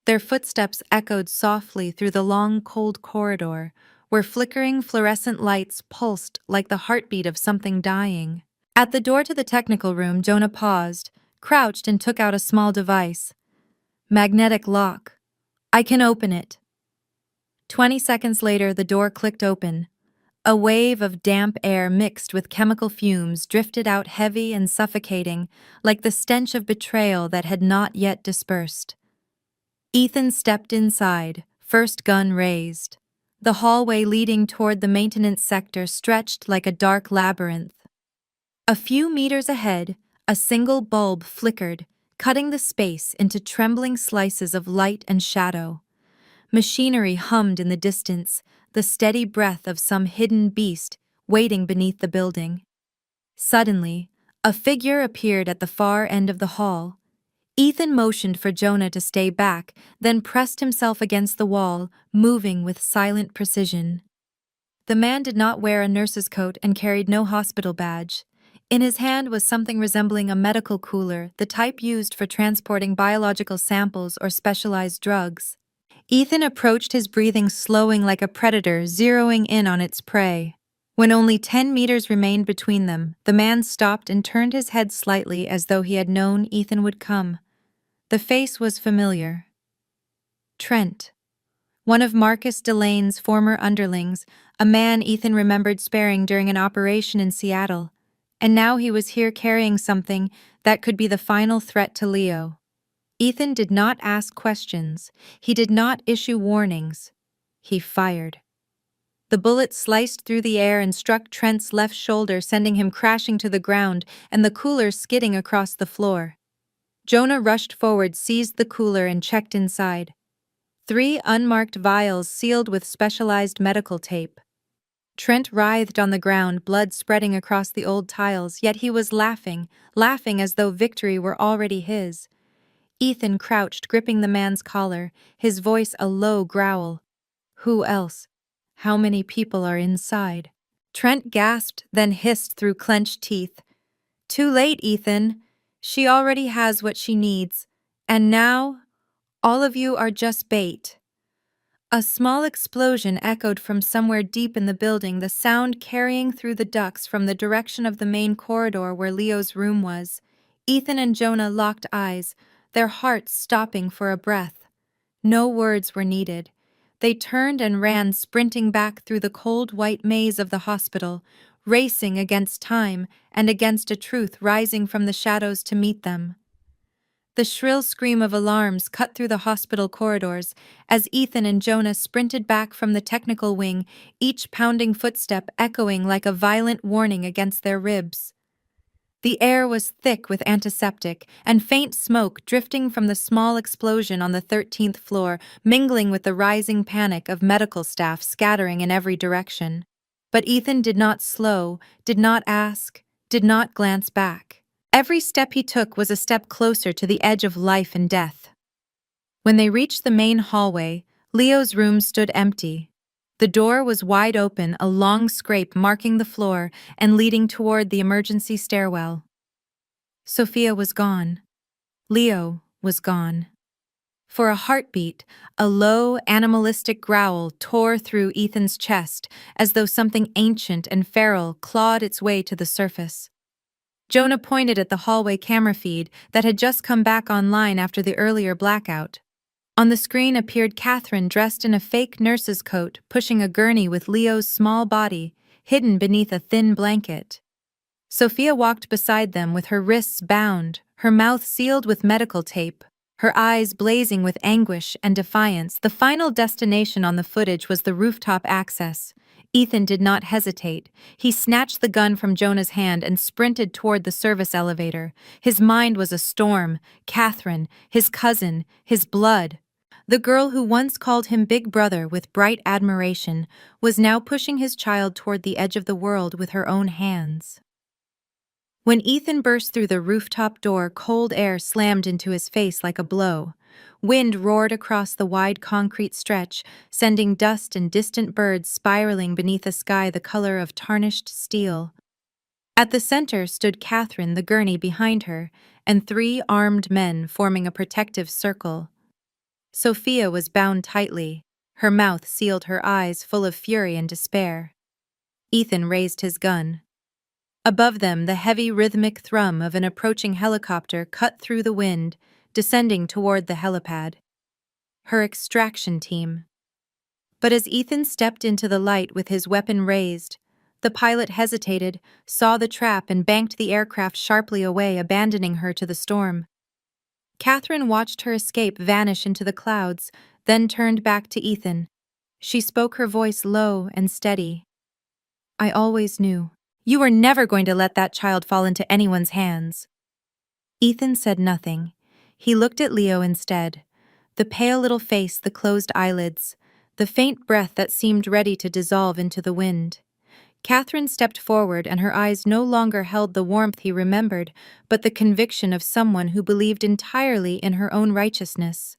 Their footsteps echoed softly through the long, cold corridor, where flickering fluorescent lights pulsed like the heartbeat of something dying. At the door to the technical room, Jonah paused, crouched and took out a small device. Magnetic lock. I can open it. 20 seconds later, the door clicked open. A wave of damp air mixed with chemical fumes drifted out heavy and suffocating, like the stench of betrayal that had not yet dispersed. Ethan stepped inside, first gun raised. The hallway leading toward the maintenance sector stretched like a dark labyrinth. A few meters ahead, a single bulb flickered, cutting the space into trembling slices of light and shadow. Machinery hummed in the distance, the steady breath of some hidden beast waiting beneath the building. Suddenly, a figure appeared at the far end of the hall. Ethan motioned for Jonah to stay back, then pressed himself against the wall, moving with silent precision. The man did not wear a nurse's coat and carried no hospital badge. In his hand was something resembling a medical cooler, the type used for transporting biological samples or specialized drugs. Ethan approached, his breathing slowing like a predator zeroing in on its prey. When only 10 meters remained between them, the man stopped and turned his head slightly as though he had known Ethan would come. The face was familiar. Trent. One of Marcus Delane's former underlings, a man Ethan remembered sparing during an operation in Seattle. And now he was here carrying something that could be the final threat to Leo. Ethan did not ask questions. He did not issue warnings. He fired. The bullet sliced through the air and struck Trent's left shoulder, sending him crashing to the ground and the cooler skidding across the floor. Jonah rushed forward, seized the cooler, and checked inside. 3 unmarked vials sealed with specialized medical tape. Trent writhed on the ground, blood spreading across the old tiles, yet he was laughing as though victory were already his. Ethan crouched, gripping the man's collar, his voice a low growl. Who else? How many people are inside? Trent gasped, then hissed through clenched teeth. Too late, Ethan. She already has what she needs. And now, all of you are just bait. A small explosion echoed from somewhere deep in the building, the sound carrying through the ducts from the direction of the main corridor where Leo's room was. Ethan and Jonah locked eyes, their hearts stopping for a breath. No words were needed. They turned and ran, sprinting back through the cold white maze of the hospital, racing against time and against a truth rising from the shadows to meet them. The shrill scream of alarms cut through the hospital corridors as Ethan and Jonah sprinted back from the technical wing, each pounding footstep echoing like a violent warning against their ribs. The air was thick with antiseptic, and faint smoke drifting from the small explosion on the 13th floor, mingling with the rising panic of medical staff scattering in every direction. But Ethan did not slow, did not ask, did not glance back. Every step he took was a step closer to the edge of life and death. When they reached the main hallway, Leo's room stood empty. The door was wide open, a long scrape marking the floor and leading toward the emergency stairwell. Sophia was gone. Leo was gone. For a heartbeat, a low, animalistic growl tore through Ethan's chest as though something ancient and feral clawed its way to the surface. Jonah pointed at the hallway camera feed that had just come back online after the earlier blackout. On the screen appeared Catherine dressed in a fake nurse's coat, pushing a gurney with Leo's small body, hidden beneath a thin blanket. Sophia walked beside them with her wrists bound, her mouth sealed with medical tape, her eyes blazing with anguish and defiance. The final destination on the footage was the rooftop access. Ethan did not hesitate. He snatched the gun from Jonah's hand and sprinted toward the service elevator. His mind was a storm. Catherine, his cousin, his blood. The girl who once called him Big Brother with bright admiration was now pushing his child toward the edge of the world with her own hands. When Ethan burst through the rooftop door, cold air slammed into his face like a blow. Wind roared across the wide concrete stretch, sending dust and distant birds spiraling beneath a sky the color of tarnished steel. At the center stood Catherine, the gurney behind her, and 3 armed men forming a protective circle. Sophia was bound tightly, her mouth sealed, her eyes full of fury and despair. Ethan raised his gun. Above them, the heavy rhythmic thrum of an approaching helicopter cut through the wind, descending toward the helipad. Her extraction team. But as Ethan stepped into the light with his weapon raised, the pilot hesitated, saw the trap, and banked the aircraft sharply away, abandoning her to the storm. Catherine watched her escape vanish into the clouds, then turned back to Ethan. She spoke, her voice low and steady. "I always knew. You were never going to let that child fall into anyone's hands." Ethan said nothing. He looked at Leo instead. The pale little face, the closed eyelids, the faint breath that seemed ready to dissolve into the wind. Catherine stepped forward, and her eyes no longer held the warmth he remembered, but the conviction of someone who believed entirely in her own righteousness.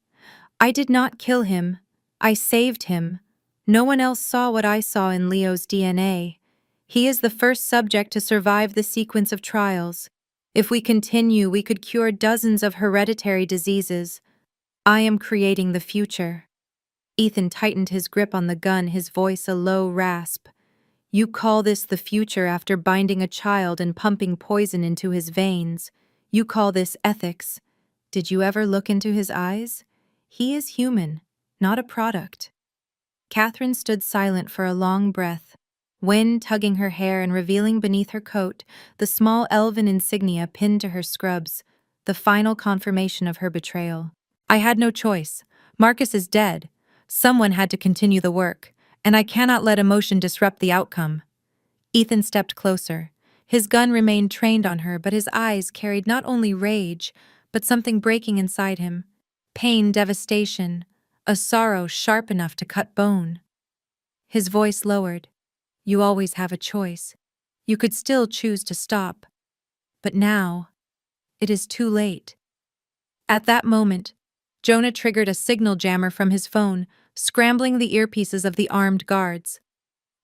"I did not kill him. I saved him. No one else saw what I saw in Leo's DNA. He is the first subject to survive the sequence of trials. If we continue, we could cure dozens of hereditary diseases. I am creating the future." Ethan tightened his grip on the gun, his voice a low rasp. "You call this the future after binding a child and pumping poison into his veins. You call this ethics. Did you ever look into his eyes? He is human, not a product." Catherine stood silent for a long breath, wind tugging her hair and revealing beneath her coat the small elven insignia pinned to her scrubs, the final confirmation of her betrayal. "I had no choice. Marcus is dead. Someone had to continue the work, and I cannot let emotion disrupt the outcome." Ethan stepped closer. His gun remained trained on her, but his eyes carried not only rage, but something breaking inside him. Pain, devastation, a sorrow sharp enough to cut bone. His voice lowered. "You always have a choice. You could still choose to stop. But now, it is too late." At that moment, Jonah triggered a signal jammer from his phone, scrambling the earpieces of the armed guards.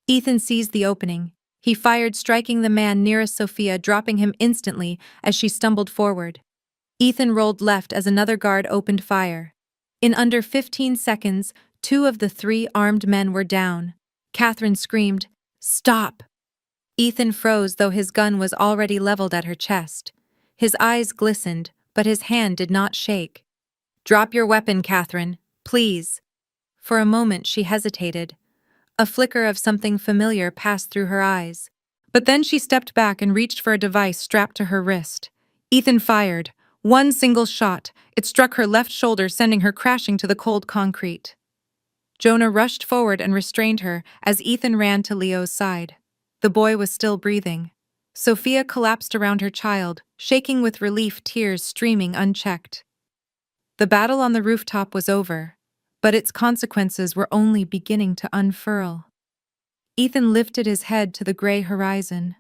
Ethan seized the opening. He fired, striking the man nearest Sophia, dropping him instantly as she stumbled forward. Ethan rolled left as another guard opened fire. In under 15 seconds, 2 of the 3 armed men were down. Catherine screamed, "Stop!" Ethan froze, though his gun was already leveled at her chest. His eyes glistened, but his hand did not shake. "Drop your weapon, Catherine, please." For a moment she hesitated. A flicker of something familiar passed through her eyes. But then she stepped back and reached for a device strapped to her wrist. Ethan fired, One single shot, it struck her left shoulder, sending her crashing to the cold concrete. Jonah rushed forward and restrained her as Ethan ran to Leo's side. The boy was still breathing. Sophia collapsed around her child, shaking with relief, tears streaming unchecked. The battle on the rooftop was over, but its consequences were only beginning to unfurl. Ethan lifted his head to the gray horizon.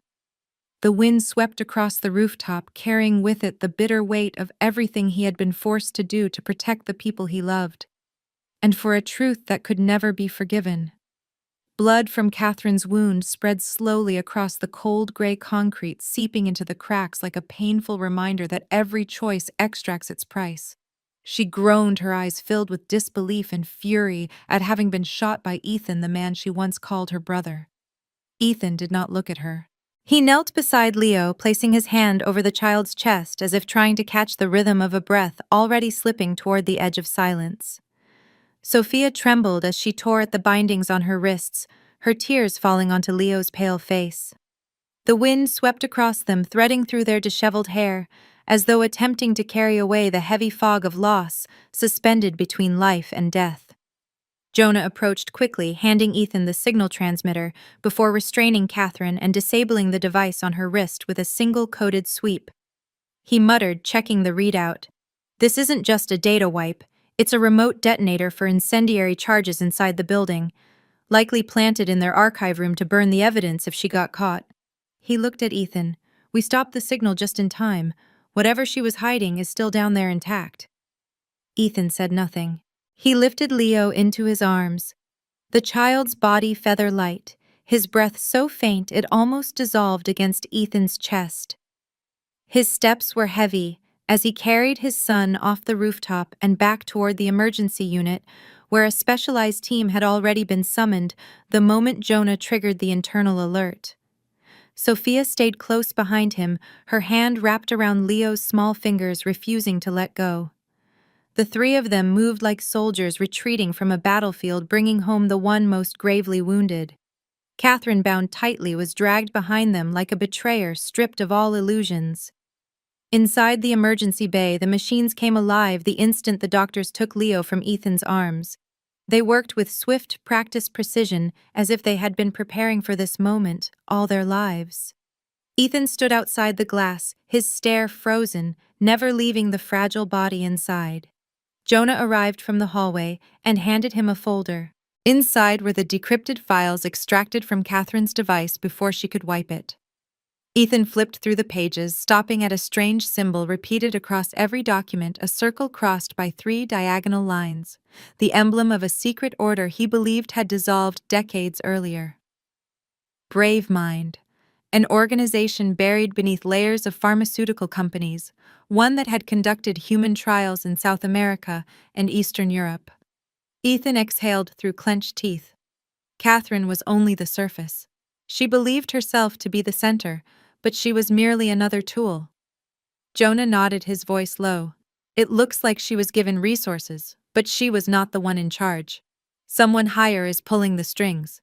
The wind swept across the rooftop, carrying with it the bitter weight of everything he had been forced to do to protect the people he loved, and for a truth that could never be forgiven. Blood from Catherine's wound spread slowly across the cold gray concrete, seeping into the cracks like a painful reminder that every choice extracts its price. She groaned, her eyes filled with disbelief and fury at having been shot by Ethan, the man she once called her brother. Ethan did not look at her. He knelt beside Leo, placing his hand over the child's chest as if trying to catch the rhythm of a breath already slipping toward the edge of silence. Sophia trembled as she tore at the bindings on her wrists, her tears falling onto Leo's pale face. The wind swept across them, threading through their disheveled hair, as though attempting to carry away the heavy fog of loss suspended between life and death. Jonah approached quickly, handing Ethan the signal transmitter before restraining Catherine and disabling the device on her wrist with a single coded sweep. He muttered, checking the readout. "This isn't just a data wipe, it's a remote detonator for incendiary charges inside the building, likely planted in their archive room to burn the evidence if she got caught." He looked at Ethan. "We stopped the signal just in time. Whatever she was hiding is still down there intact." Ethan said nothing. He lifted Leo into his arms. The child's body feather light, his breath so faint it almost dissolved against Ethan's chest. His steps were heavy as he carried his son off the rooftop and back toward the emergency unit, where a specialized team had already been summoned the moment Jonah triggered the internal alert. Sophia stayed close behind him, her hand wrapped around Leo's small fingers, refusing to let go. The three of them moved like soldiers retreating from a battlefield, bringing home the one most gravely wounded. Catherine, bound tightly, was dragged behind them like a betrayer stripped of all illusions. Inside the emergency bay, the machines came alive the instant the doctors took Leo from Ethan's arms. They worked with swift, practiced precision, as if they had been preparing for this moment all their lives. Ethan stood outside the glass, his stare frozen, never leaving the fragile body inside. Jonah arrived from the hallway and handed him a folder. Inside were the decrypted files extracted from Catherine's device before she could wipe it. Ethan flipped through the pages, stopping at a strange symbol repeated across every document, a circle crossed by 3 diagonal lines, the emblem of a secret order he believed had dissolved decades earlier. Brave Mind, an organization buried beneath layers of pharmaceutical companies, one that had conducted human trials in South America and Eastern Europe. Ethan exhaled through clenched teeth. Catherine was only the surface. She believed herself to be the center, but she was merely another tool. Jonah nodded, his voice low. "It looks like she was given resources, but she was not the one in charge. Someone higher is pulling the strings."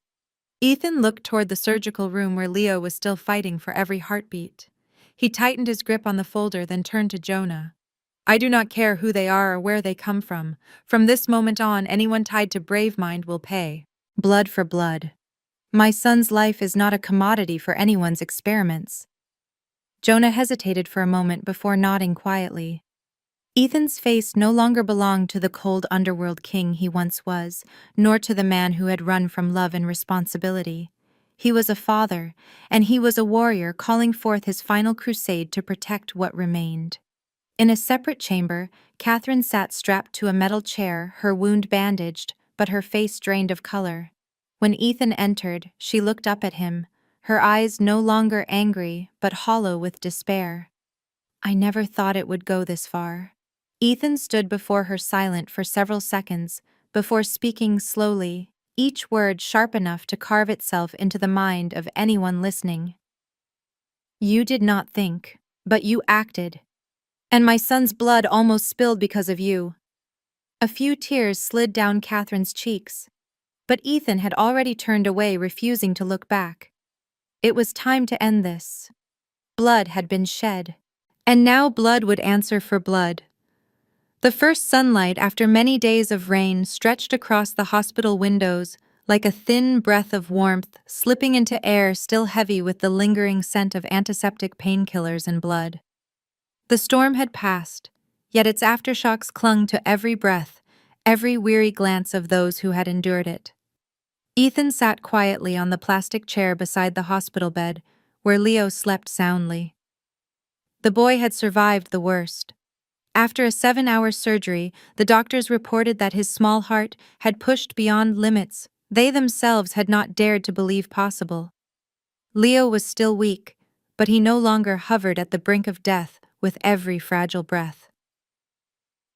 Ethan looked toward the surgical room where Leo was still fighting for every heartbeat. He tightened his grip on the folder, then turned to Jonah. "I do not care who they are or where they come from. From this moment on, anyone tied to Brave Mind will pay. Blood for blood. My son's life is not a commodity for anyone's experiments." Jonah hesitated for a moment before nodding quietly. Ethan's face no longer belonged to the cold underworld king he once was, nor to the man who had run from love and responsibility. He was a father, and he was a warrior calling forth his final crusade to protect what remained. In a separate chamber, Catherine sat strapped to a metal chair, her wound bandaged, but her face drained of color. When Ethan entered, she looked up at him, her eyes no longer angry, but hollow with despair. "I never thought it would go this far." Ethan stood before her silent for several seconds, before speaking slowly, each word sharp enough to carve itself into the mind of anyone listening. "You did not think, but you acted. And my son's blood almost spilled because of you." A few tears slid down Catherine's cheeks, but Ethan had already turned away, refusing to look back. It was time to end this. Blood had been shed. And now blood would answer for blood. The first sunlight after many days of rain stretched across the hospital windows like a thin breath of warmth slipping into air still heavy with the lingering scent of antiseptic painkillers and blood. The storm had passed, yet its aftershocks clung to every breath, every weary glance of those who had endured it. Ethan sat quietly on the plastic chair beside the hospital bed, where Leo slept soundly. The boy had survived the worst. After a 7-hour surgery, the doctors reported that his small heart had pushed beyond limits they themselves had not dared to believe possible. Leo was still weak, but he no longer hovered at the brink of death with every fragile breath.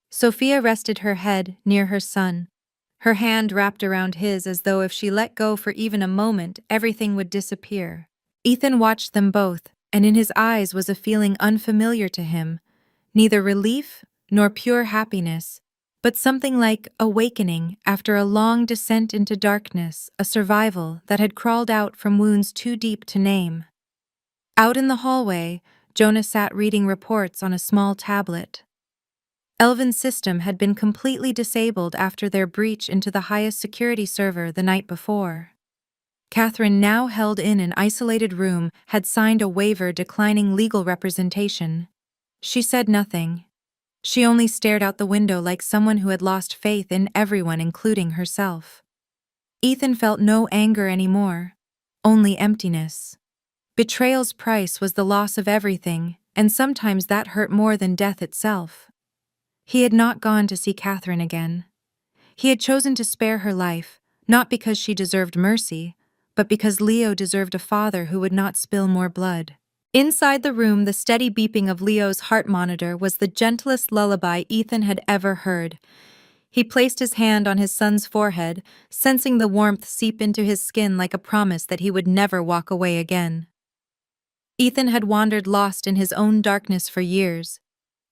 Sophia rested her head near her son, her hand wrapped around his as though if she let go for even a moment, everything would disappear. Ethan watched them both, and in his eyes was a feeling unfamiliar to him, neither relief nor pure happiness, but something like awakening after a long descent into darkness, a survival that had crawled out from wounds too deep to name. Out in the hallway, Jonah sat reading reports on a small tablet. Elvin's system had been completely disabled after their breach into the highest security server the night before. Catherine, now held in an isolated room, had signed a waiver declining legal representation. She said nothing. She only stared out the window like someone who had lost faith in everyone, including herself. Ethan felt no anger anymore, only emptiness. Betrayal's price was the loss of everything, and sometimes that hurt more than death itself. He had not gone to see Catherine again. He had chosen to spare her life, not because she deserved mercy, but because Leo deserved a father who would not spill more blood. Inside the room, the steady beeping of Leo's heart monitor was the gentlest lullaby Ethan had ever heard. He placed his hand on his son's forehead, sensing the warmth seep into his skin like a promise that he would never walk away again. Ethan had wandered lost in his own darkness for years,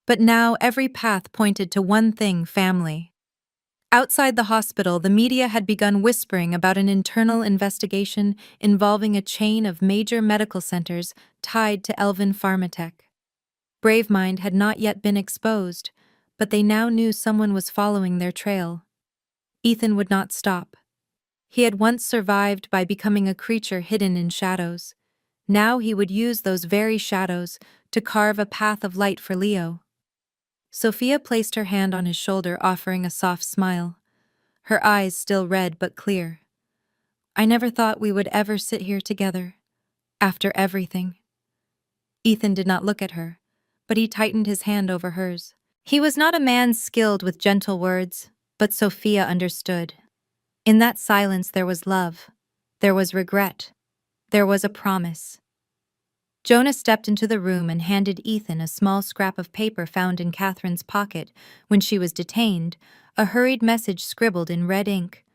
but now every path pointed to one thing: family. Outside the hospital, the media had begun whispering about an internal investigation involving a chain of major medical centers tied to Elvin Pharmatech. Bravemind had not yet been exposed, but they now knew someone was following their trail. Ethan would not stop. He had once survived by becoming a creature hidden in shadows. Now he would use those very shadows to carve a path of light for Leo. Sophia placed her hand on his shoulder, offering a soft smile, her eyes still red but clear. "I never thought we would ever sit here together, after everything." Ethan did not look at her, but he tightened his hand over hers. He was not a man skilled with gentle words, but Sophia understood. In that silence there was love, there was regret, there was a promise. Jonah stepped into the room and handed Ethan a small scrap of paper found in Catherine's pocket when she was detained, a hurried message scribbled in red ink.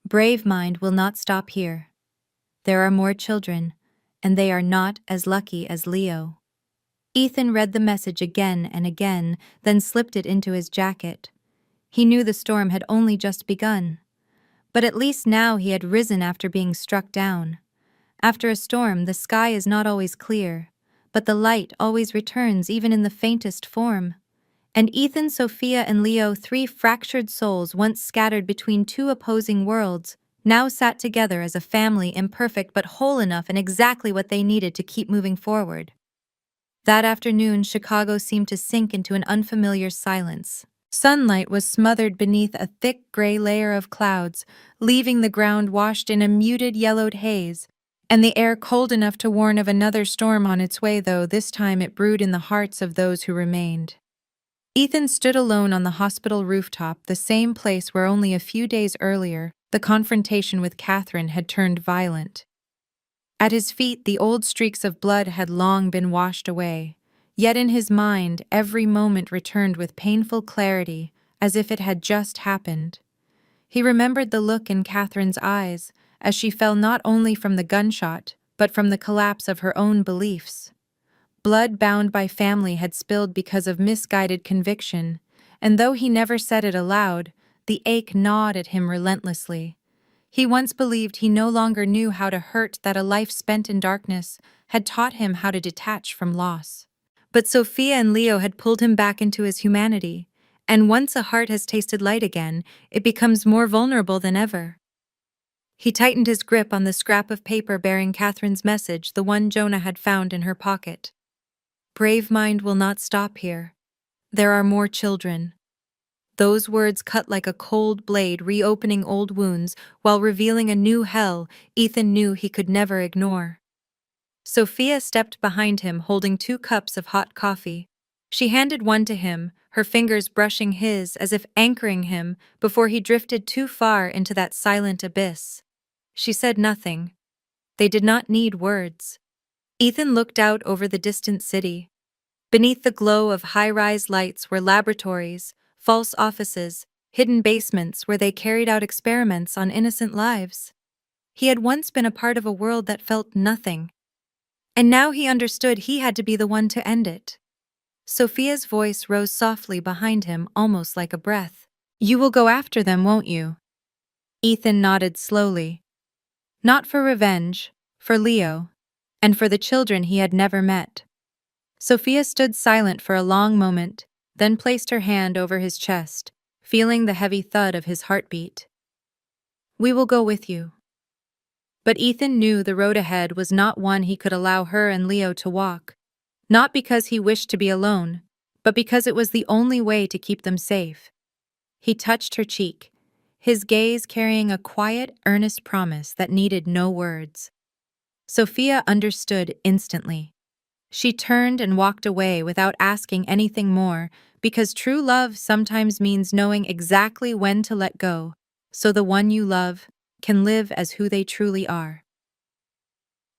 "Bravemind will not stop here. There are more children, and they are not as lucky as Leo." Ethan read the message again and again, then slipped it into his jacket. He knew the storm had only just begun, but at least now he had risen after being struck down. After a storm, the sky is not always clear, but the light always returns even in the faintest form. And Ethan, Sophia, and Leo, three fractured souls once scattered between two opposing worlds, now sat together as a family, imperfect but whole enough and exactly what they needed to keep moving forward. That afternoon, Chicago seemed to sink into an unfamiliar silence. Sunlight was smothered beneath a thick gray layer of clouds, leaving the ground washed in a muted yellowed haze, and the air cold enough to warn of another storm on its way, though this time it brewed in the hearts of those who remained. Ethan stood alone on the hospital rooftop, the same place where only a few days earlier the confrontation with Catherine had turned violent. At his feet, the old streaks of blood had long been washed away, yet in his mind every moment returned with painful clarity, as if it had just happened. He remembered the look in Catherine's eyes as she fell not only from the gunshot, but from the collapse of her own beliefs. Blood bound by family had spilled because of misguided conviction, and though he never said it aloud, the ache gnawed at him relentlessly. He once believed he no longer knew how to hurt, that a life spent in darkness had taught him how to detach from loss. But Sophia and Leo had pulled him back into his humanity, and once a heart has tasted light again, it becomes more vulnerable than ever. He tightened his grip on the scrap of paper bearing Catherine's message, the one Jonah had found in her pocket. Brave mind will not stop here. There are more children. Those words cut like a cold blade, reopening old wounds while revealing a new hell Ethan knew he could never ignore. Sophia stepped behind him holding 2 cups of hot coffee. She handed one to him, her fingers brushing his as if anchoring him before he drifted too far into that silent abyss. She said nothing. They did not need words. Ethan looked out over the distant city. Beneath the glow of high-rise lights were laboratories, false offices, hidden basements where they carried out experiments on innocent lives. He had once been a part of a world that felt nothing. And now he understood he had to be the one to end it. Sophia's voice rose softly behind him, almost like a breath. "You will go after them, won't you?" Ethan nodded slowly. Not for revenge, for Leo, and for the children he had never met. Sophia stood silent for a long moment, then placed her hand over his chest, feeling the heavy thud of his heartbeat. "We will go with you." But Ethan knew the road ahead was not one he could allow her and Leo to walk, not because he wished to be alone, but because it was the only way to keep them safe. He touched her cheek, his gaze carrying a quiet, earnest promise that needed no words. Sophia understood instantly. She turned and walked away without asking anything more, because true love sometimes means knowing exactly when to let go, so the one you love can live as who they truly are.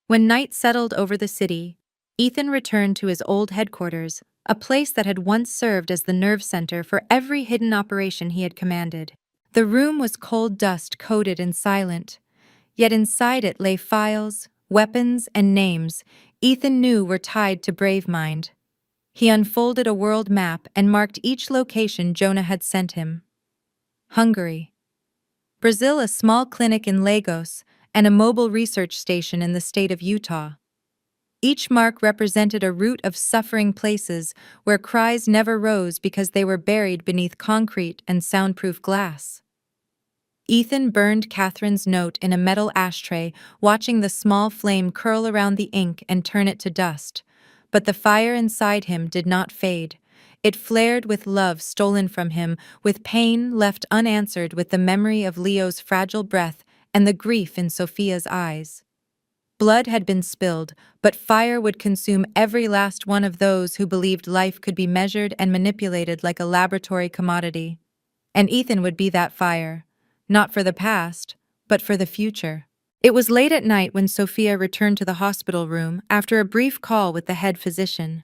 When night settled over the city, Ethan returned to his old headquarters, a place that had once served as the nerve center for every hidden operation he had commanded. The room was cold dust coated and silent, yet inside it lay files, weapons, and names Ethan knew were tied to Bravemind. He unfolded a world map and marked each location Jonah had sent him. Hungary. Brazil, a small clinic in Lagos, and a mobile research station in the state of Utah. Each mark represented a route of suffering places where cries never rose because they were buried beneath concrete and soundproof glass. Ethan burned Catherine's note in a metal ashtray, watching the small flame curl around the ink and turn it to dust. But the fire inside him did not fade. It flared with love stolen from him, with pain left unanswered, with the memory of Leo's fragile breath and the grief in Sophia's eyes. Blood had been spilled, but fire would consume every last one of those who believed life could be measured and manipulated like a laboratory commodity. And Ethan would be that fire. Not for the past, but for the future. It was late at night when Sophia returned to the hospital room after a brief call with the head physician.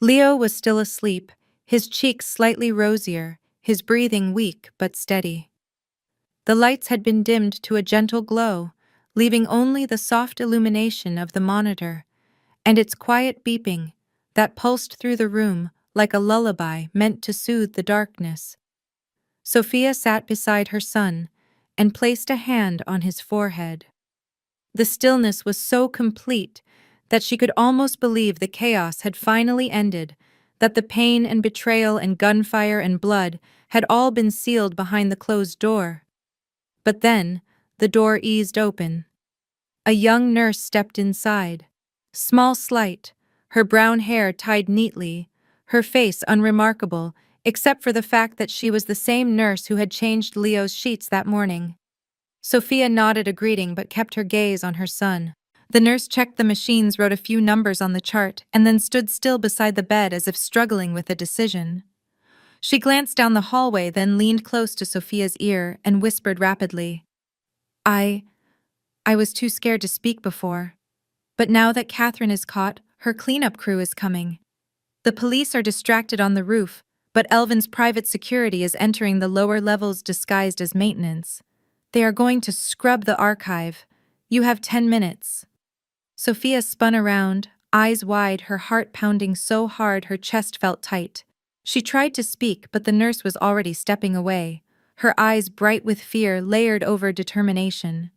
Leo was still asleep, his cheeks slightly rosier, his breathing weak but steady. The lights had been dimmed to a gentle glow, leaving only the soft illumination of the monitor, and its quiet beeping that pulsed through the room like a lullaby meant to soothe the darkness. Sophia sat beside her son and placed a hand on his forehead. The stillness was so complete that she could almost believe the chaos had finally ended, that the pain and betrayal and gunfire and blood had all been sealed behind the closed door. But then, the door eased open. A young nurse stepped inside. Small, slight, her brown hair tied neatly, her face unremarkable, except for the fact that she was the same nurse who had changed Leo's sheets that morning. Sophia nodded a greeting but kept her gaze on her son. The nurse checked the machines, wrote a few numbers on the chart, and then stood still beside the bed as if struggling with a decision. She glanced down the hallway, then leaned close to Sophia's ear and whispered rapidly, I was too scared to speak before. But now that Catherine is caught, her cleanup crew is coming. The police are distracted on the roof, but Elvin's private security is entering the lower levels disguised as maintenance. They are going to scrub the archive. You have 10 minutes. Sophia spun around, eyes wide, her heart pounding so hard her chest felt tight. She tried to speak, but the nurse was already stepping away, her eyes bright with fear layered over determination.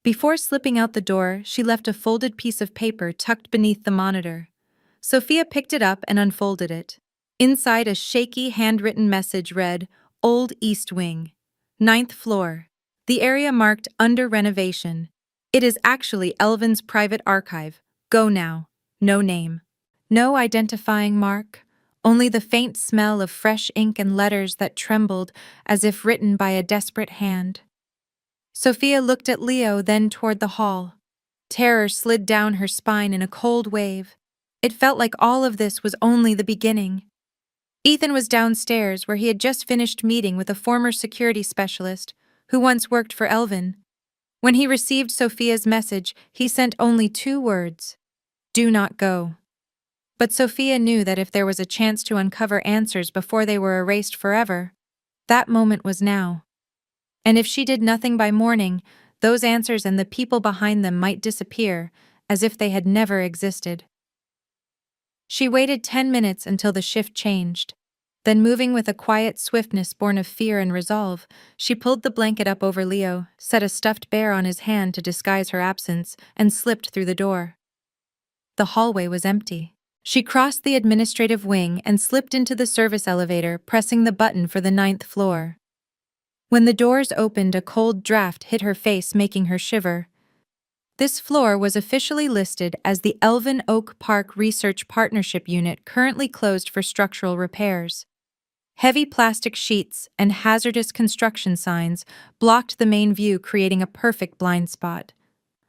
Before slipping out the door, she left a folded piece of paper tucked beneath the monitor. Sophia picked it up and unfolded it. Inside, a shaky, handwritten message read, Old East Wing, 9th floor. The area marked under renovation. It is actually Elvin's private archive. Go now. No name. No identifying mark. Only the faint smell of fresh ink and letters that trembled as if written by a desperate hand. Sophia looked at Leo, then toward the hall. Terror slid down her spine in a cold wave. It felt like all of this was only the beginning. Ethan was downstairs where he had just finished meeting with a former security specialist who once worked for Elvin. When he received Sophia's message, he sent only 2 words. Do not go. But Sophia knew that if there was a chance to uncover answers before they were erased forever, that moment was now. And if she did nothing by morning, those answers and the people behind them might disappear, as if they had never existed. She waited 10 minutes until the shift changed. Then, moving with a quiet swiftness born of fear and resolve, she pulled the blanket up over Leo, set a stuffed bear on his hand to disguise her absence, and slipped through the door. The hallway was empty. She crossed the administrative wing and slipped into the service elevator, pressing the button for the 9th floor. When the doors opened, a cold draft hit her face, making her shiver. This floor was officially listed as the Elvin Oak Park Research Partnership Unit, currently closed for structural repairs. Heavy plastic sheets and hazardous construction signs blocked the main view, creating a perfect blind spot.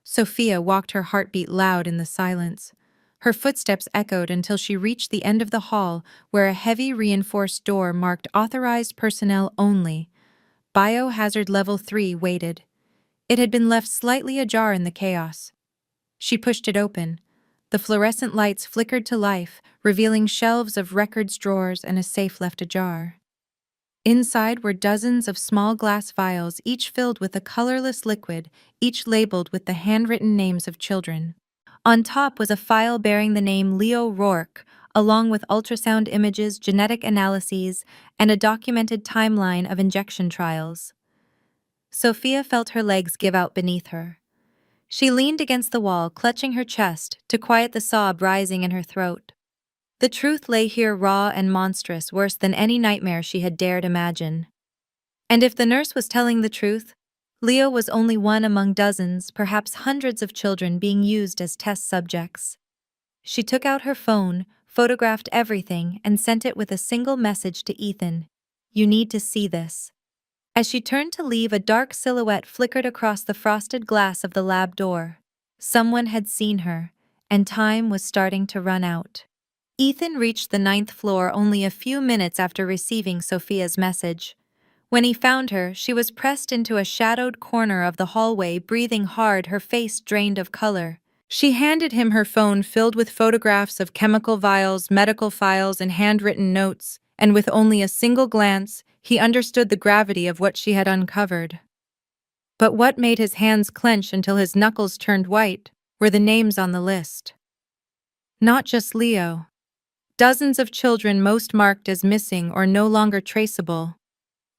Sophia walked, her heartbeat loud in the silence. Her footsteps echoed until she reached the end of the hall, where a heavy reinforced door marked Authorized Personnel Only. Biohazard Level 3 waited. It had been left slightly ajar in the chaos. She pushed it open. The fluorescent lights flickered to life, revealing shelves of records, drawers, and a safe left ajar. Inside were dozens of small glass vials, each filled with a colorless liquid, each labeled with the handwritten names of children. On top was a file bearing the name Leo Rourke, along with ultrasound images, genetic analyses, and a documented timeline of injection trials. Sophia felt her legs give out beneath her. She leaned against the wall, clutching her chest to quiet the sob rising in her throat. The truth lay here, raw and monstrous, worse than any nightmare she had dared imagine. And if the nurse was telling the truth, Leo was only one among dozens, perhaps hundreds of children being used as test subjects. She took out her phone, photographed everything, and sent it with a single message to Ethan. You need to see this. As she turned to leave, a dark silhouette flickered across the frosted glass of the lab door. Someone had seen her, and time was starting to run out. Ethan reached the 9th floor only a few minutes after receiving Sophia's message. When he found her, she was pressed into a shadowed corner of the hallway, breathing hard, her face drained of color. She handed him her phone filled with photographs of chemical vials, medical files, and handwritten notes, and with only a single glance, he understood the gravity of what she had uncovered. But what made his hands clench until his knuckles turned white were the names on the list. Not just Leo. Dozens of children, most marked as missing or no longer traceable.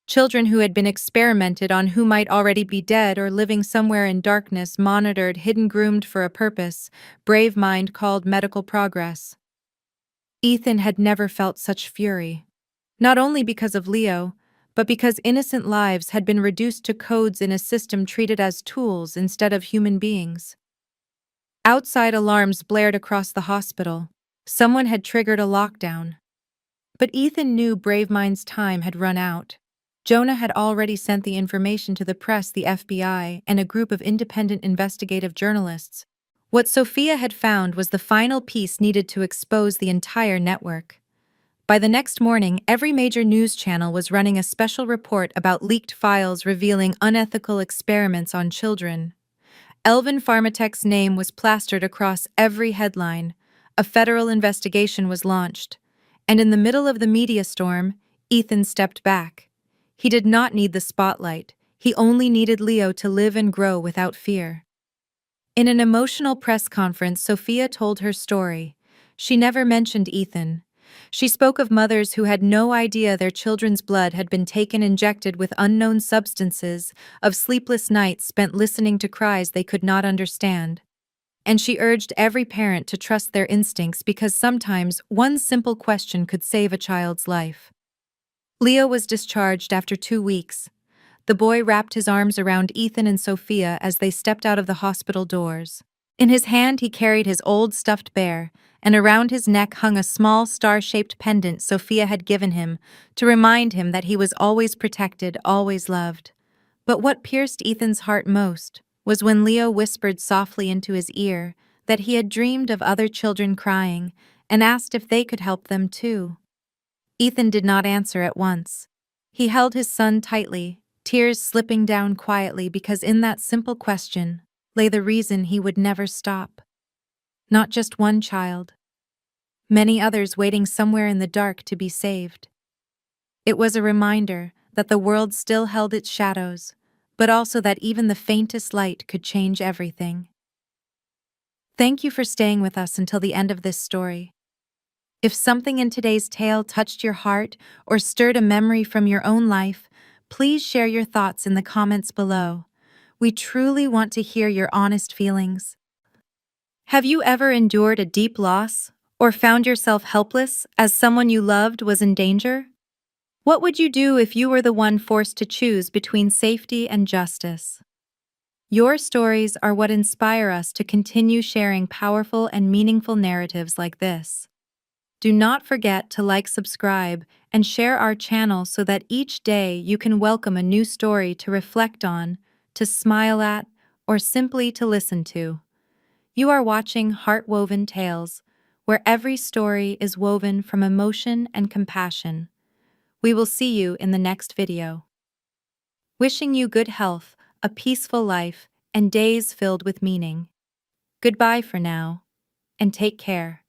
Children who had been experimented on, who might already be dead or living somewhere in darkness, monitored, hidden, groomed for a purpose brave mind called medical progress. Ethan had never felt such fury. Not only because of Leo, but because innocent lives had been reduced to codes in a system treated as tools instead of human beings. Outside, alarms blared across the hospital. Someone had triggered a lockdown. But Ethan knew Bravemind's time had run out. Jonah had already sent the information to the press, the FBI, and a group of independent investigative journalists. What Sophia had found was the final piece needed to expose the entire network. By the next morning, every major news channel was running a special report about leaked files revealing unethical experiments on children. Elvin Pharmatech's name was plastered across every headline. A federal investigation was launched. And in the middle of the media storm, Ethan stepped back. He did not need the spotlight. He only needed Leo to live and grow without fear. In an emotional press conference, Sophia told her story. She never mentioned Ethan. She spoke of mothers who had no idea their children's blood had been taken, injected with unknown substances, of sleepless nights spent listening to cries they could not understand. And she urged every parent to trust their instincts because sometimes one simple question could save a child's life. Leo was discharged after 2 weeks. The boy wrapped his arms around Ethan and Sophia as they stepped out of the hospital doors. In his hand, he carried his old stuffed bear, and around his neck hung a small star-shaped pendant Sophia had given him to remind him that he was always protected, always loved. But what pierced Ethan's heart most was when Leo whispered softly into his ear that he had dreamed of other children crying and asked if they could help them too. Ethan did not answer at once. He held his son tightly, tears slipping down quietly because in that simple question lay the reason he would never stop. Not just one child. Many others waiting somewhere in the dark to be saved. It was a reminder that the world still held its shadows, but also that even the faintest light could change everything. Thank you for staying with us until the end of this story. If something in today's tale touched your heart or stirred a memory from your own life, please share your thoughts in the comments below. We truly want to hear your honest feelings. Have you ever endured a deep loss or found yourself helpless as someone you loved was in danger? What would you do if you were the one forced to choose between safety and justice? Your stories are what inspire us to continue sharing powerful and meaningful narratives like this. Do not forget to like, subscribe, and share our channel so that each day you can welcome a new story to reflect on, to smile at, or simply to listen to. You are watching Heart-Woven Tales, where every story is woven from emotion and compassion. We will see you in the next video. Wishing you good health, a peaceful life, and days filled with meaning. Goodbye for now, and take care.